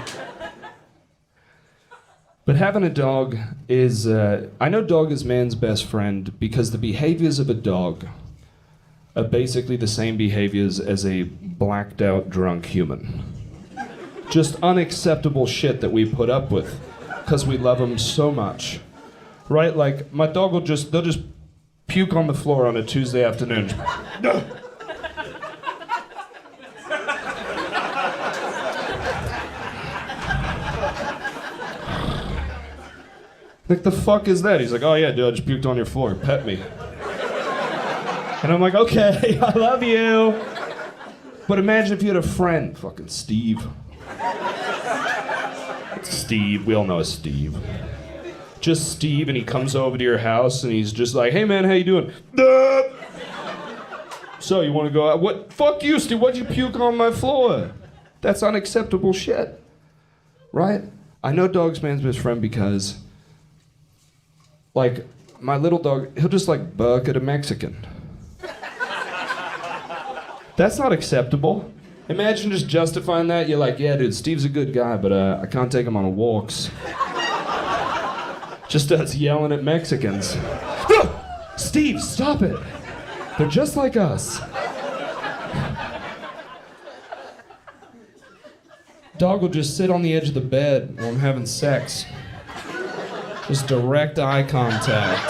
But having a dog is, I know dog is man's best friend because the behaviors of a dog are basically the same behaviors as a blacked out drunk human. Just unacceptable shit that we put up with because we love them so much. Right? Like, my dog they'll just puke on the floor on a Tuesday afternoon. Like, the fuck is that? He's like, oh yeah, dude, I just puked on your floor. Pet me. And I'm like, okay, I love you. But imagine if you had a friend, fucking Steve. It's Steve, we all know it's Steve. Just Steve, and he comes over to your house, and he's just like, hey man, how you doing? So, you wanna go out? What? Fuck you, Steve, why'd you puke on my floor? That's unacceptable shit. Right? I know dog's man's best friend because, like, my little dog, he'll just like bark at a Mexican. That's not acceptable. Imagine just justifying that. You're like, yeah, dude, Steve's a good guy, but I can't take him on walks. Just starts yelling at Mexicans. Steve, stop it. They're just like us. Dog will just sit on the edge of the bed while I'm having sex. Just direct eye contact.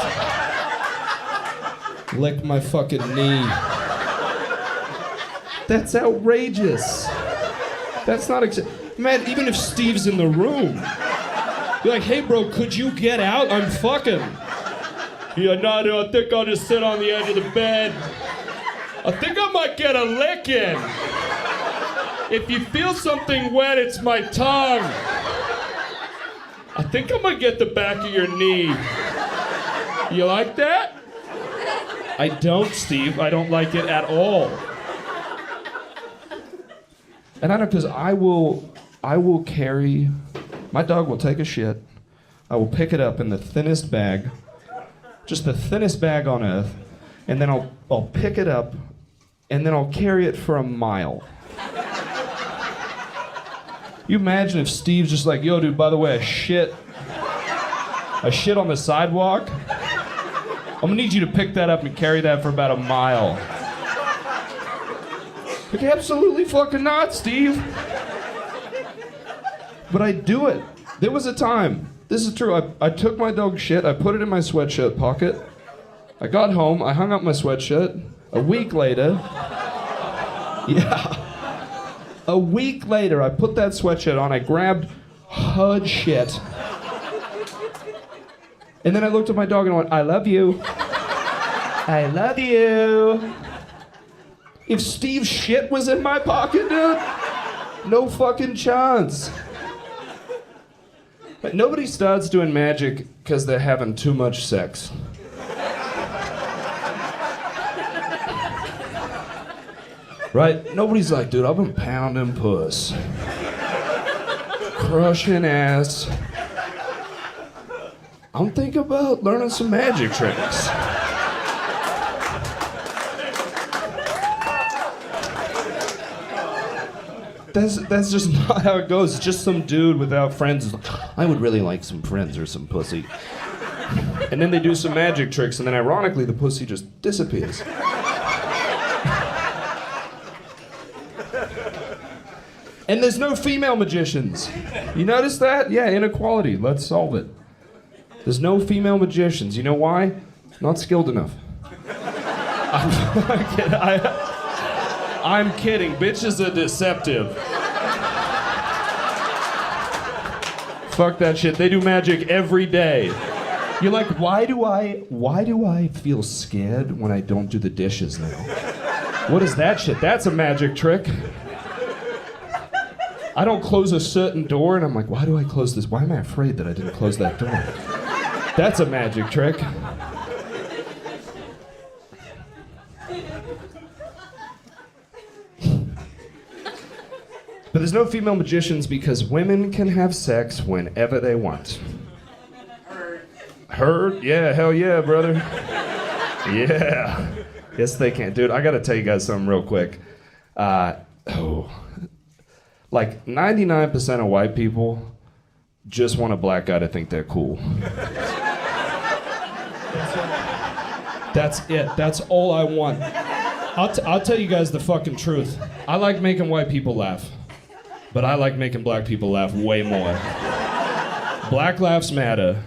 Lick my fucking knee. That's outrageous. That's not man, even if Steve's in the room, you're like, hey bro, could you get out? I'm fucking. Yeah, no, dude, I think I'll just sit on the edge of the bed. I think I might get a lick in. If you feel something wet, it's my tongue. I think I might get the back of your knee. You like that? I don't, Steve. I don't like it at all. And I know, because I will carry, my dog will take a shit. I will pick it up in the thinnest bag, just the thinnest bag on earth, and then I'll pick it up, and then I'll carry it for a mile. You imagine if Steve's just like, yo, dude, by the way, I shit on the sidewalk. I'm gonna need you to pick that up and carry that for about a mile. Like, absolutely fucking not, Steve. But I do it. There was a time, this is true, I took my dog shit, I put it in my sweatshirt pocket. I got home, I hung up my sweatshirt. A week later, a week later, I put that sweatshirt on, I grabbed her shit. And then I looked at my dog and I went, I love you. I love you. If Steve's shit was in my pocket, dude, no fucking chance. But nobody starts doing magic because they're having too much sex. Right? Nobody's like, dude, I've been pounding puss. Crushing ass. I'm thinking about learning some magic tricks. That's just not how it goes. It's just some dude without friends is like, I would really like some friends or some pussy. And then they do some magic tricks, and then ironically, the pussy just disappears. And there's no female magicians. You notice that? Yeah, inequality. Let's solve it. There's no female magicians. You know why? Not skilled enough. I'm kidding. Bitches are deceptive. Fuck that shit. They do magic every day. You're like, why do I feel scared when I don't do the dishes now? What is that shit? That's a magic trick. I don't close a certain door and I'm like, why do I close this? Why am I afraid that I didn't close that door? That's a magic trick. But there's no female magicians because women can have sex whenever they want. Heard? Yeah, hell yeah, brother. Yeah. Yes, they can. Dude, I gotta tell you guys something real quick. Like 99% of white people just want a black guy to think they're cool. That's it. That's all I want. I'll tell you guys the fucking truth. I like making white people laugh. But I like making black people laugh way more. Black laughs matter.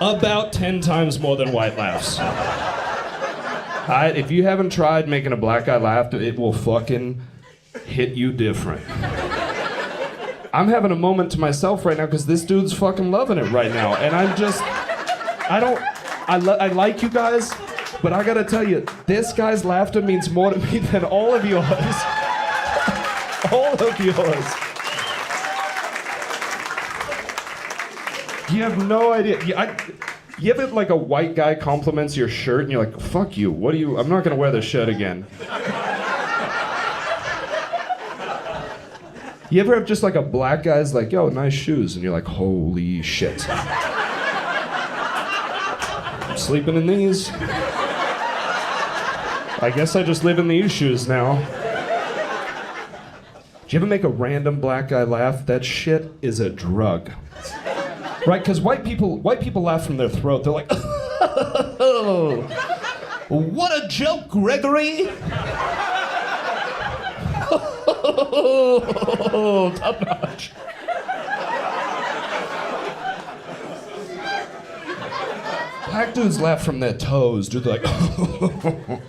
About 10 times more than white laughs. If you haven't tried making a black guy laugh, it will fucking hit you different. I'm having a moment to myself right now because this dude's fucking loving it right now. And I like you guys. But I gotta tell you, this guy's laughter means more to me than all of yours. All of yours. You have no idea. You ever like a white guy compliments your shirt and you're like, fuck you, I'm not gonna wear this shirt again. You ever have just like a black guy's like, yo, nice shoes, and you're like, holy shit. I'm sleeping in these. I guess I just live in these shoes now. Do you ever make a random black guy laugh? That shit is a drug. Right? Because white people laugh from their throat. They're like, oh, what a joke, Gregory. Oh, top notch. Black dudes laugh from their toes, dude. They're like,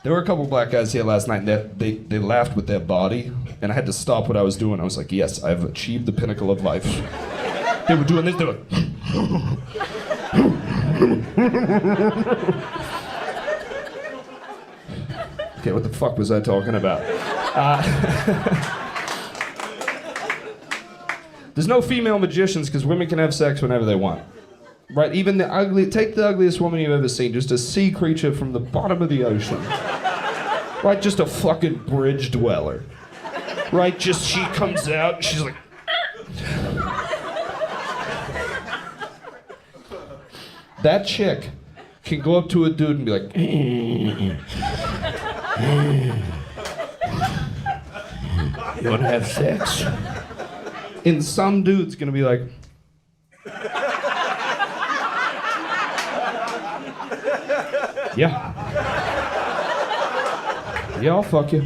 There were a couple black guys here last night that they laughed with their body, and I had to stop what I was doing. I was like, yes, I've achieved the pinnacle of life. They were doing this, they were okay, what the fuck was I talking about? There's no female magicians because women can have sex whenever they want. Right, even take the ugliest woman you've ever seen, just a sea creature from the bottom of the ocean. Right, just a fucking bridge dweller. Right, just she comes out and she's like... That chick can go up to a dude and be like, you wanna have sex? And some dude's gonna be like, yeah. Yeah, I'll fuck you.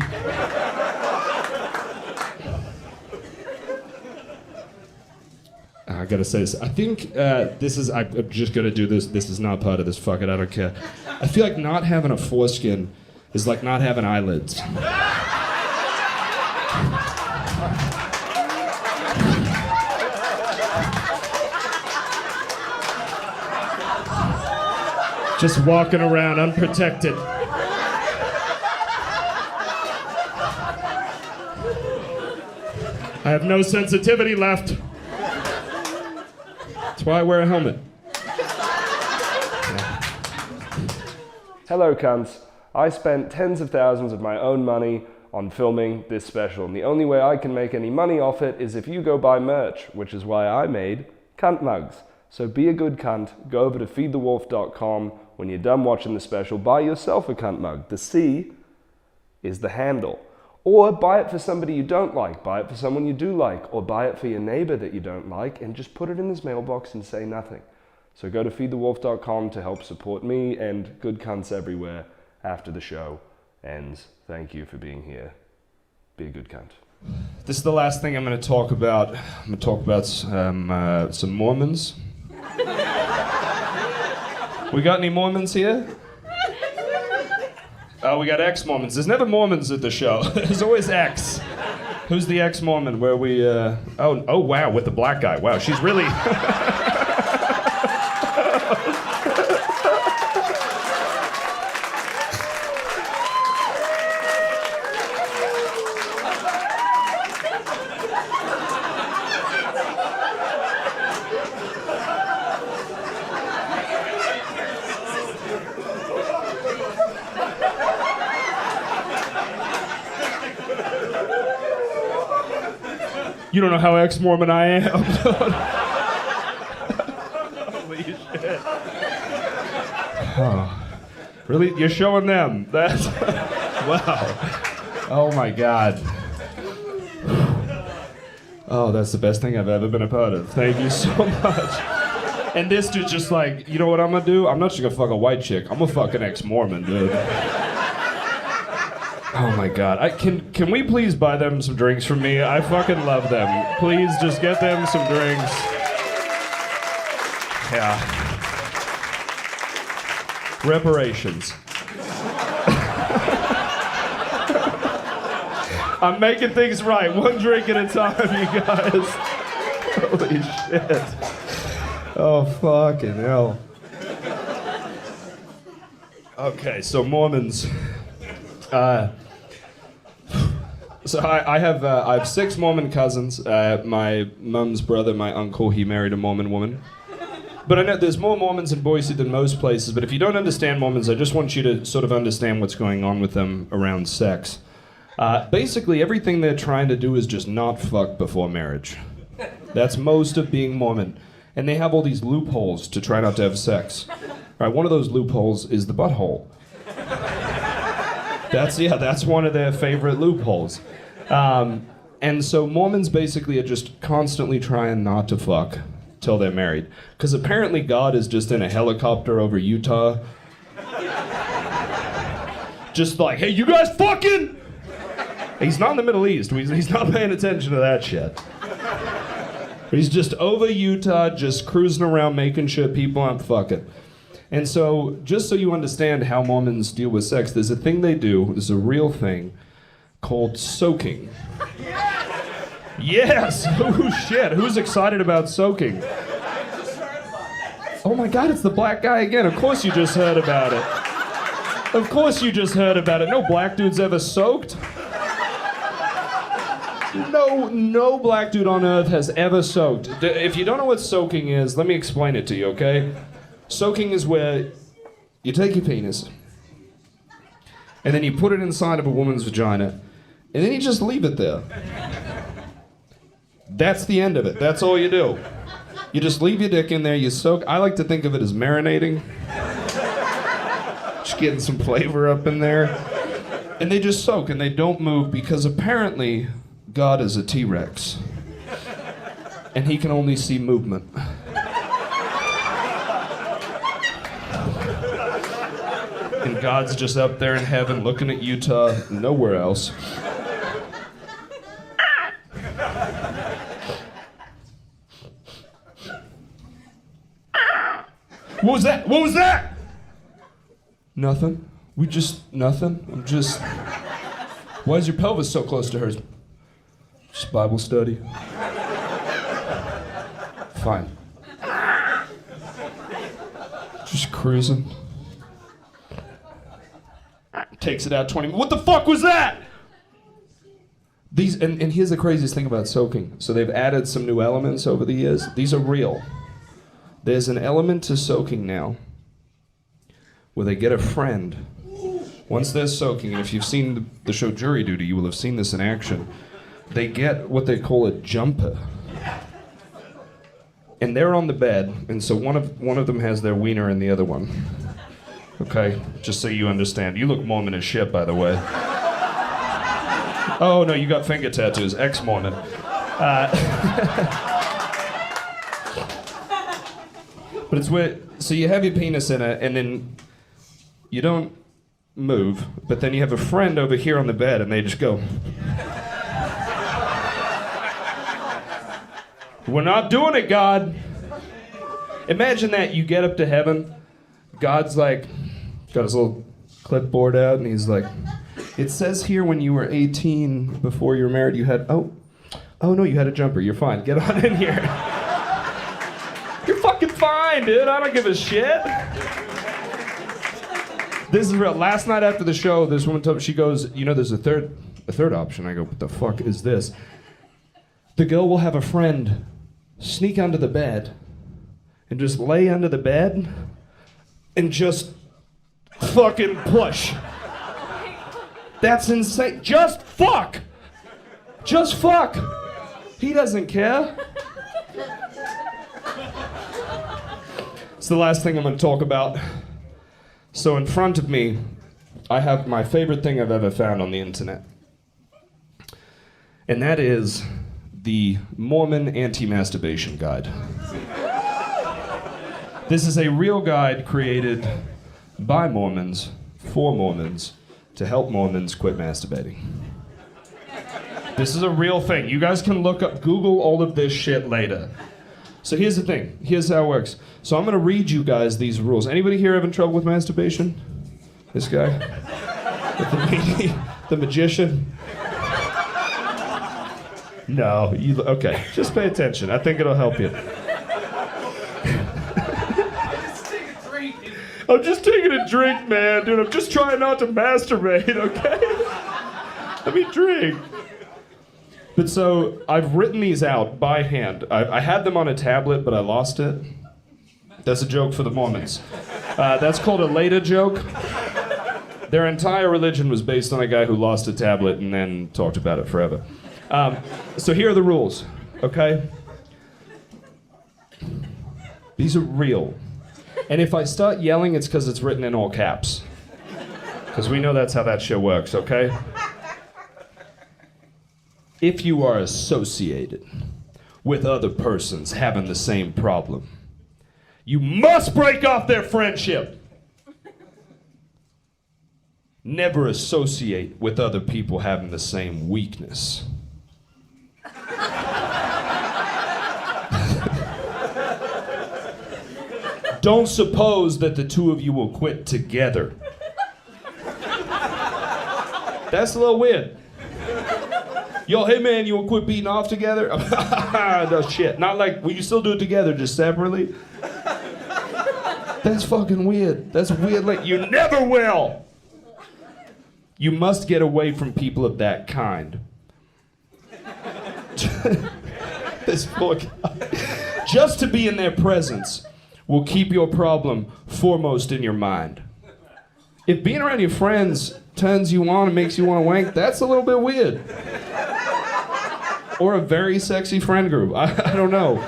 I gotta say this. I think this is. I'm just gonna do this. This is not part of this. Fuck it. I don't care. I feel like not having a foreskin is like not having eyelids. Just walking around unprotected. I have no sensitivity left. That's why I wear a helmet. Hello, cunts. I spent tens of thousands of my own money on filming this special, and the only way I can make any money off it is if you go buy merch, which is why I made cunt mugs. So be a good cunt, go over to feedthewolf.com. When you're done watching the special, buy yourself a cunt mug. The C is the handle. Or buy it for somebody you don't like, buy it for someone you do like, or buy it for your neighbor that you don't like, and just put it in his mailbox and say nothing. So go to feedthewolf.com to help support me and good cunts everywhere after the show ends. Thank you for being here. Be a good cunt. This is the last thing I'm going to talk about. I'm going to talk about some Mormons. We got any Mormons here? Oh, we got ex-Mormons. There's never Mormons at the show. There's always ex. Who's the ex-Mormon? Where we? Oh, wow, with the black guy. Wow, she's really. You don't know how ex-Mormon I am. Holy shit. Oh. Really? You're showing them? That's... Wow. Oh my God. Oh, that's the best thing I've ever been a part of. Thank you so much. And this dude's just like, you know what I'm gonna do? I'm not just gonna fuck a white chick. I'm gonna fuck an ex-Mormon, dude. Oh my God. Can we please buy them some drinks from me? I fucking love them. Please just get them some drinks. Yeah. Reparations. I'm making things right, one drink at a time, you guys. Holy shit. Oh, fucking hell. Okay, so Mormons. So I have 6 Mormon cousins. My mum's brother, my uncle, he married a Mormon woman. But I know there's more Mormons in Boise than most places, but if you don't understand Mormons, I just want you to sort of understand what's going on with them around sex. Basically, everything they're trying to do is just not fuck before marriage. That's most of being Mormon. And they have all these loopholes to try not to have sex. All right, one of those loopholes is the butthole. That's one of their favorite loopholes. And so Mormons basically are just constantly trying not to fuck till they're married. Because apparently God is just in a helicopter over Utah. Just like, hey, you guys fucking? He's not in the Middle East. He's not paying attention to that shit. He's just over Utah, just cruising around making sure people aren't fucking. And so, just so you understand how Mormons deal with sex, there's a thing they do, there's a real thing, called soaking. Yes! Oh shit, who's excited about soaking? Oh my God, it's the black guy again. Of course you just heard about it. Of course you just heard about it. No black dude's ever soaked. No black dude on earth has ever soaked. If you don't know what soaking is, let me explain it to you, okay? Soaking is where you take your penis, and then you put it inside of a woman's vagina, and then you just leave it there. That's the end of it. That's all you do. You just leave your dick in there, you soak. I like to think of it as marinating. getting some flavor up in there. And they just soak and they don't move because apparently God is a T-Rex. And he can only see movement. And God's just up there in heaven looking at Utah, nowhere else. What was that? What was that? Nothing. Nothing. I'm just... Why is your pelvis so close to hers? Just Bible study. Fine. Just cruising. Takes it out 20 minutes. What the fuck was that? These, and here's the craziest thing about soaking. So they've added some new elements over the years. These are real. There's an element to soaking now where they get a friend. Once they're soaking, and if you've seen the show Jury Duty, you will have seen this in action. They get what they call a jumper. And they're on the bed, and so one of them has their wiener in the other one. Okay, just so you understand. You look Mormon as shit, by the way. Oh no, you got finger tattoos, ex-Mormon. But it's weird. So you have your penis in it, and then you don't move, but then you have a friend over here on the bed, and they just go. We're not doing it, God. Imagine that. You get up to heaven. God's like, got his little clipboard out, and he's like, it says here when you were 18, before you were married, you had, oh no, you had a jumper. You're fine. Get on in here. You're fucking fine, dude. I don't give a shit. This is real. Last night after the show, this woman told me, she goes, you know, there's a third option. I go, what the fuck is this? The girl will have a friend sneak under the bed and just lay under the bed and just fucking push. That's insane. Just fuck. Just fuck. He doesn't care. It's the last thing I'm going to talk about. So in front of me, I have my favorite thing I've ever found on the internet. And that is the Mormon Anti-Masturbation Guide. This is a real guide created by Mormons, for Mormons, to help Mormons quit masturbating. This is a real thing. You guys can look up, Google all of this shit later. So here's the thing. Here's how it works. So I'm going to read you guys these rules. Anybody here having trouble with masturbation? This guy? The magician? No. Okay. Just pay attention. I think it'll help you. I'm just taking a drink, man. Dude, I'm just trying not to masturbate, okay? Let me drink. But so, I've written these out by hand. I had them on a tablet, but I lost it. That's a joke for the Mormons. That's called a later joke. Their entire religion was based on a guy who lost a tablet and then talked about it forever. So here are the rules, okay? These are real. And if I start yelling, it's because it's written in all caps. Because we know that's how that shit works, okay? If you are associated with other persons having the same problem, you must break off their friendship. Never associate with other people having the same weakness. Don't suppose that the two of you will quit together. That's a little weird. Yo, hey man, you wanna quit beating off together? No shit. Not like, will you still do it together, just separately? That's fucking weird. That's weird, like, you never will! You must get away from people of that kind. This poor guy. Just to be in their presence will keep your problem foremost in your mind. If being around your friends turns you on and makes you want to wank, that's a little bit weird. Or a very sexy friend group. I don't know.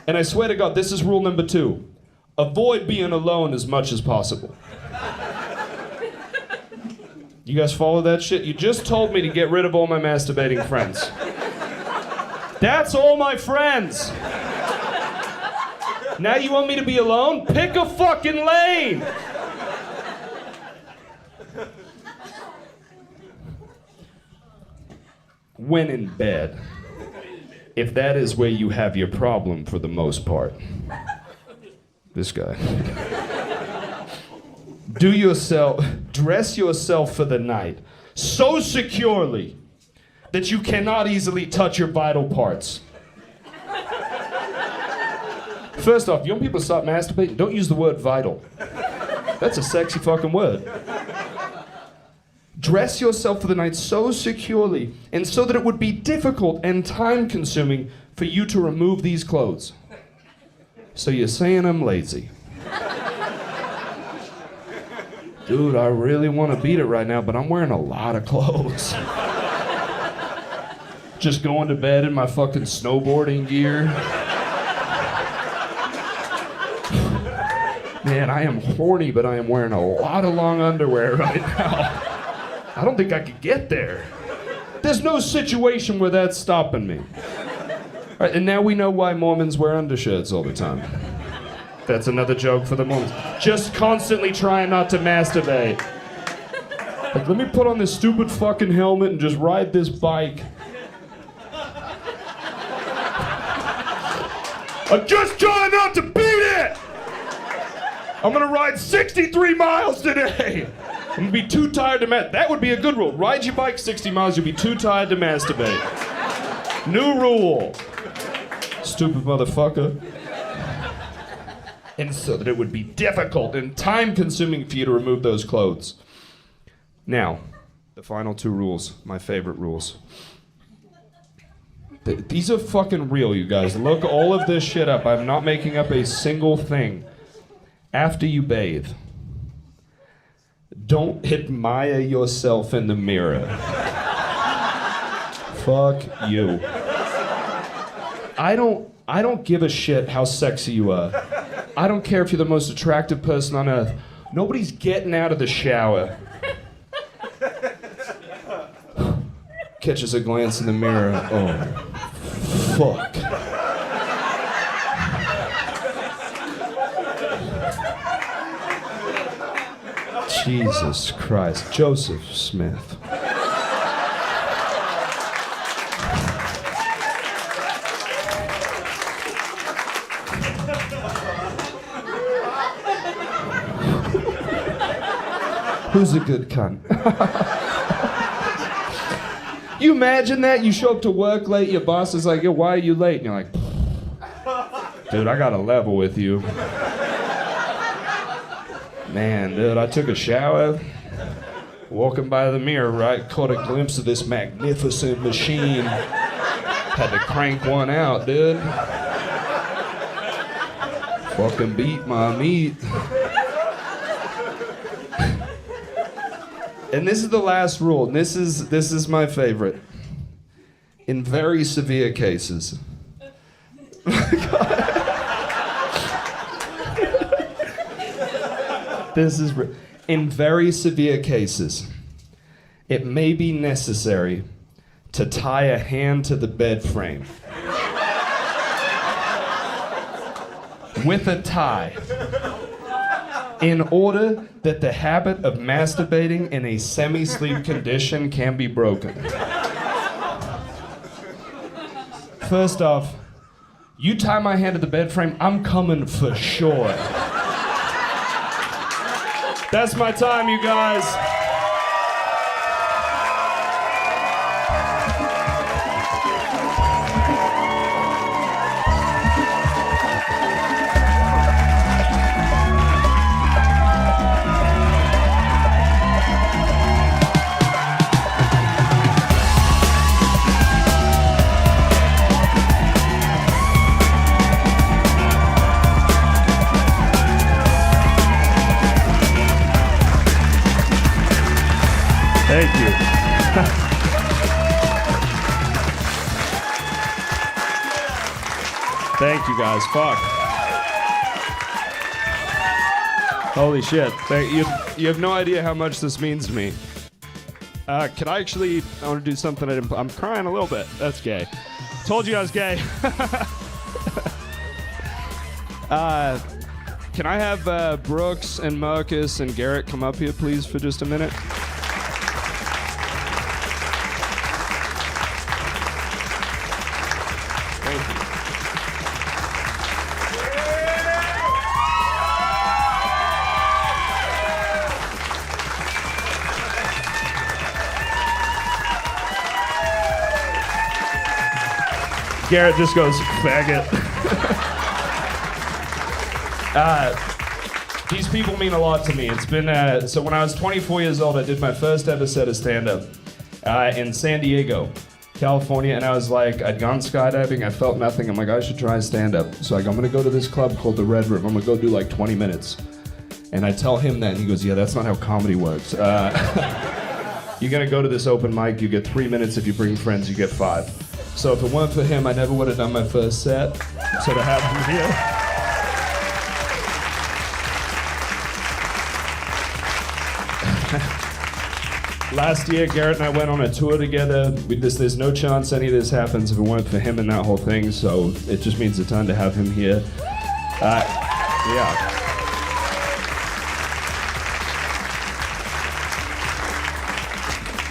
And I swear to God, this is rule number 2. Avoid being alone as much as possible. You guys follow that shit? You just told me to get rid of all my masturbating friends. That's all my friends. Now you want me to be alone? Pick a fucking lane. When in bed, if that is where you have your problem for the most part. This guy. Dress yourself for the night so securely that you cannot easily touch your vital parts. First off, young people start masturbating, don't use the word vital. That's a sexy fucking word. Dress yourself for the night so securely and so that it would be difficult and time-consuming for you to remove these clothes. So you're saying I'm lazy. Dude, I really want to beat it right now, but I'm wearing a lot of clothes. Just going to bed in my fucking snowboarding gear. Man, I am horny, but I am wearing a lot of long underwear right now. I don't think I could get there. There's no situation where that's stopping me. All right, and now we know why Mormons wear undershirts all the time. That's another joke for the Mormons. Just constantly trying not to masturbate. Like, let me put on this stupid fucking helmet and just ride this bike. I'm just trying not to beat it! I'm gonna ride 63 miles today! I'm gonna be too tired to masturbate. That would be a good rule. Ride your bike 60 miles, you'll be too tired to masturbate. New rule. Stupid motherfucker. And so that it would be difficult and time-consuming for you to remove those clothes. Now, the final two rules, my favorite rules. These are fucking real, you guys. Look all of this shit up. I'm not making up a single thing. After you bathe, don't admire yourself in the mirror. Fuck you. I don't give a shit how sexy you are. I don't care if you're the most attractive person on earth. Nobody's getting out of the shower. Catches a glance in the mirror. Oh, fuck. Jesus Christ. Joseph Smith. Who's a good cunt? You imagine that? You show up to work late, your boss is like, yo, why are you late? And you're like, dude, I got a level with you. Man, dude, I took a shower, walking by the mirror, right? Caught a glimpse of this magnificent machine. Had to crank one out, dude. Fucking beat my meat. And this is the last rule, and this is my favorite. In very severe cases. In very severe cases, it may be necessary to tie a hand to the bed frame. With a tie. In order that the habit of masturbating in a semi-sleep condition can be broken. First off, you tie my hand to the bed frame, I'm coming for sure. That's my time, you guys. Thank you. Thank you guys. Fuck. Holy shit. You have no idea how much this means to me. Can I want to do something I'm crying a little bit. That's gay. Told you I was gay. Can I have Brooks and Marcus and Garrett come up here, please, for just a minute? Thank you. Garrett just goes, faggot. These people mean a lot to me. It's been, so when I was 24 years old, I did my first ever set of stand-up in San Diego, California, and I was like, I'd gone skydiving, I felt nothing. I'm like, I should try stand-up. So I'm gonna go to this club called the Red Room. I'm gonna go do like 20 minutes. And I tell him that, and he goes, yeah, that's not how comedy works. You're gonna go to this open mic, you get 3 minutes. If you bring friends, you get 5. So if it weren't for him, I never would have done my first set. So to have him here. Last year, Garrett and I went on a tour together. There's no chance any of this happens if it weren't for him and that whole thing, so it just means a ton to have him here. Yeah.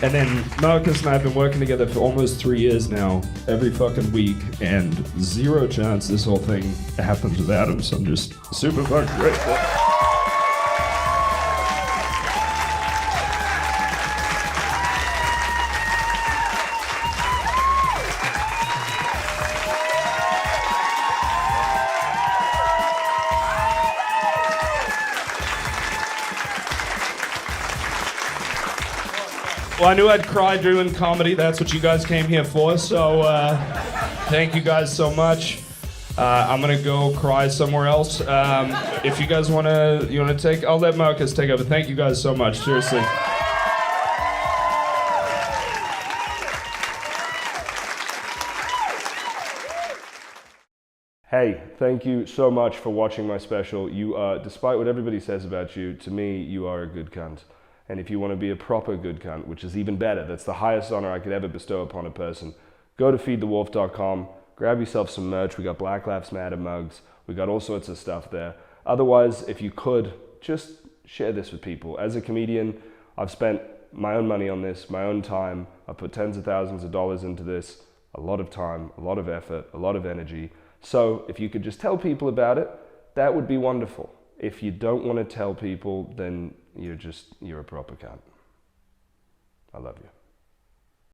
And then Marcus and I have been working together for almost 3 years now, every fucking week, and zero chance this whole thing happens without him, so I'm just super fucking grateful. Well, I knew I'd cry doing comedy. That's what you guys came here for. So thank you guys so much. I'm gonna go cry somewhere else. If you guys wanna take, I'll let Marcus take over. Thank you guys so much. Seriously. Hey, thank you so much for watching my special. You are, despite what everybody says about you, to me, you are a good cunt. And if you want to be a proper good cunt, which is even better, that's the highest honor I could ever bestow upon a person, go to feedthewolf.com, grab yourself some merch. We got Black Lives Matter mugs. We got all sorts of stuff there. Otherwise, if you could, just share this with people. As a comedian, I've spent my own money on this, my own time. I've put tens of thousands of dollars into this, a lot of time, a lot of effort, a lot of energy. So if you could just tell people about it, that would be wonderful. If you don't want to tell people, then you're a proper cunt. I love you.